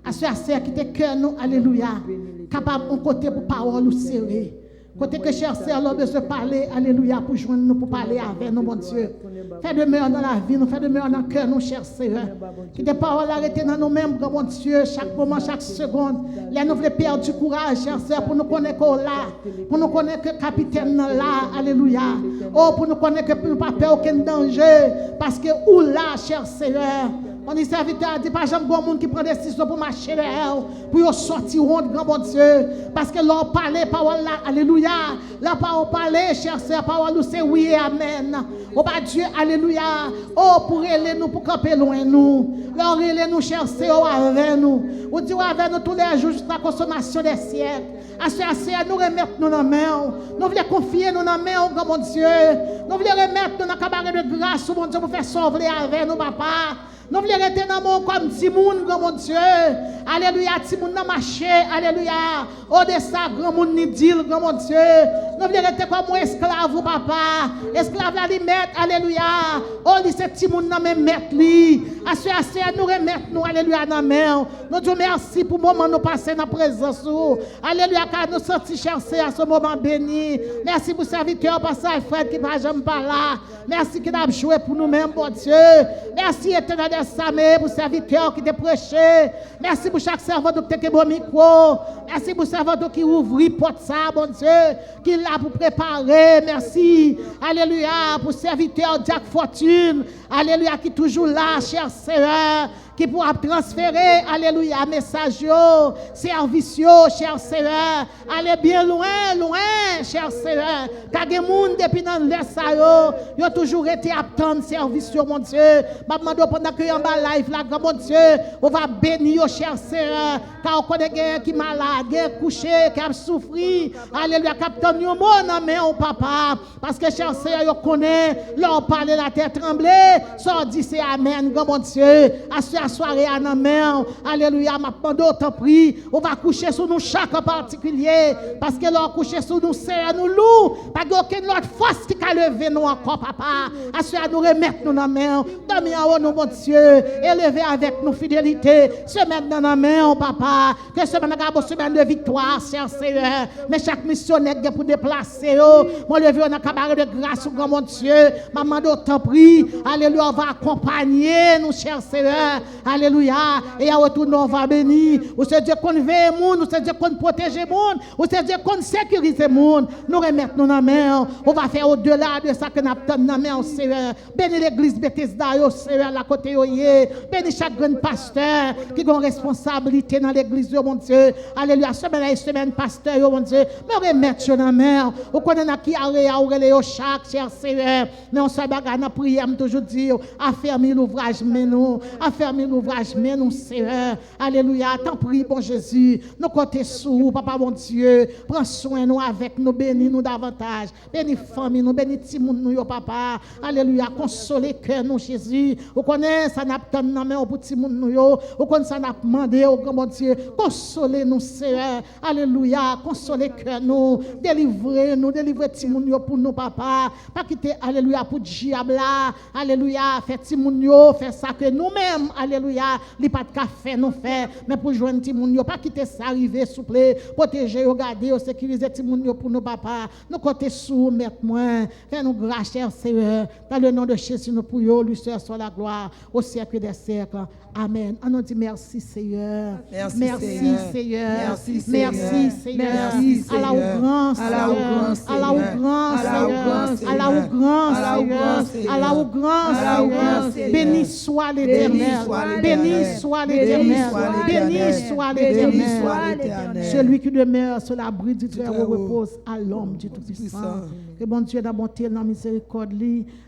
À ce qui quitte le cœur, nous, alléluia. Capable de côté pour parole ou serré. Côté que cher sœur, l'homme de se parler, alléluia, pour joindre nous, pour parler avec nous, mon Dieu. Fais de meilleur dans la vie, nous fais de meilleur dans le cœur, nous, chers sœurs. Qui des paroles arrêtées dans nous-mêmes, mon Dieu, chaque moment, chaque seconde. Là, nous voulons perdre du courage, chers sœurs, pour nous connaître là, pour nous connaître que capitaine là, alléluia. Oh, pour nous connaître que nous ne pas peur aucun danger, parce que où là, chers sœurs. On dit serviteur a dit pas jamais bon monde qui prend des décisions pour marcher derrière pour sortir honte grand bon Dieu parce que l'on parler parole là alléluia la parole parler cher sœur parole nous c'est oui et amen oh bah Dieu alléluia oh pour aller nous pour camper loin nous leur aller nous cher sœur avec nous on dit avec nous tous les jours jusqu'à la consommation des siècles à ce nous remettre nous dans main nous voulons confier nous dans main grand bon Dieu nous voulons remettre nous dans cabaret de grâce mon Dieu pour faire sauver avec nous papa. Nous voulons rester dans mon comme Timoun, grand mon Dieu. Alléluia, Timoun dans marché. Alléluia. Au de ça, grand monde ni dit, grand mon Dieu. Nous voulons rester comme esclave, papa. Esclave la li mettre. Alléluia. Oh, li c'est Timoun dans mes mettre li. Assez, nous remettre nous, alléluia, dans main. Nous disons merci pour le moment nous passer dans la présence. Alléluia, car nous sommes chercher à ce moment béni. Merci pour le serviteur, pasteur Fred qui va jamais pas là. Merci qu'il a joué pour nous-mêmes, bon Dieu. Merci, éternel de Samé, pour le serviteur qui t'a prêché. Merci pour chaque serveur qui a bon micro. Merci pour le serveur qui ouvre porte ça, bon Dieu, qui l'a pour préparer. Merci, alléluia, pour le serviteur Jack Fortune. Alléluia, qui est toujours là, cher Seigneur. Qui pourra transférer, alléluia, message, service, cher Seigneur. Allez bien loin, cher Seigneur. Car des gens depuis dans l'Est, ils ont toujours été à attendre service, mon Dieu. Maintenant, pendant que en bas live, là, mon Dieu, on va bénir, cher Seigneur. Car on connaît quelqu'un qui est malade, qui est couché, qui a souffert. Alléluia, capitaine, nous mon mais on papa. Parce que, cher Seigneur, on connaît, leur parler la terre trembler. Ça dit, c'est amen, mon Dieu. À soirée à la main, alléluia, ma pendant autant pris, on va coucher sur nous chaque en particulier, parce que l'on coucher sur nous, c'est nous loup, pas aucune autre force qui a levé nous encore, papa, à ce nous remettre nous dans la main, dormir en haut, nous, mon Dieu, élever avec nous fidélité, se mettre dans la main, papa, que semaine de victoire, cher Seigneur, mais chaque missionnaire pour déplacer, mon lever on a cabaret de grâce, grand mon Dieu, maman d'autant pris, alléluia, on va accompagner nous, cher Seigneur. Alléluia. Et à retour, on va bénir. Ou c'est Dieu qu'on veut le monde. Ou c'est Dieu qu'on protège le monde. Ou c'est Dieu qu'on sécurise le monde. Nous remettons dans la main. On va faire au-delà de ça que nous avons dans la main, Seigneur. Bénis l'église Bethesda, Seigneur, la côté. Bénis chaque grand pasteur qui a une responsabilité dans l'église, mon Dieu. Alléluia. Semaine, pasteur, mon Dieu. Mais remettons dans la main. Ou qu'on a qui a chaque, cher Seigneur. Mais on se bagarre dans la prière, toujours dire, affermir l'ouvrage, mais nous. Affermir l'ouvrage, mais nous, Seigneur. Alléluia. T'en prie, bon Jésus. Nous comptons sous, papa, mon Dieu. Prends soin nous avec nous, bénis nous davantage. Bénis famille, nous bénis Timoun, nous, papa. Alléluia. Consoler cœur, nous, Jésus. Vous connaissez, ça n'a pas de main pour Timoun, nous. Vous connaissez, ça n'a pas demandé, oh, mon Dieu. Consoler nous, Seigneur. Alléluia. Consoler cœur, nous. Délivrer Timoun, pour nous, papa. Pas quitter, alléluia, pour diable. Alléluia. Faire Timoun, faire ça que nous-mêmes, alléluia. alléluia, li pas de café nous fait, mais pour joindre ti moun yo, pas quitter ça arriver souple, protéger, regarder, sécuriser ti moun yo pour nos papa, nous côté sous mettre moins, fais nous grâce cher Seigneur, dans le nom de Jésus nous prions, lui seul soit la gloire au siècle des siècles. Amen. On nous dit merci Seigneur. Merci, Seigneur. Merci, Merci Seigneur. Merci, Allah au grand Allah au grand Seigneur. Allah au grand Seigneur. Allah au grand Seigneur. Allah au grand Seigneur. Béni soit l'Éternel. Béni soit l'Éternel. Béni soit l'Éternel. Celui qui demeure sur l'abri du Très-Haut repose à l'homme du Tout-Puissant. Que bon Dieu, dans bonté, dans miséricorde,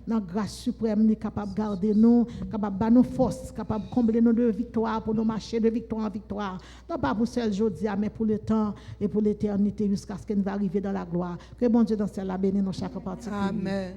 dans grâce suprême, capable de garder nous, capable de nous force, capable de combler nos deux victoires pour nous marcher de victoire en victoire. Non pas pour seul jour, mais pour le temps et pour l'éternité jusqu'à ce qu'il va arriver dans la gloire. Que bon Dieu, dans celle-là, bénisse nous chaque partie. Amen.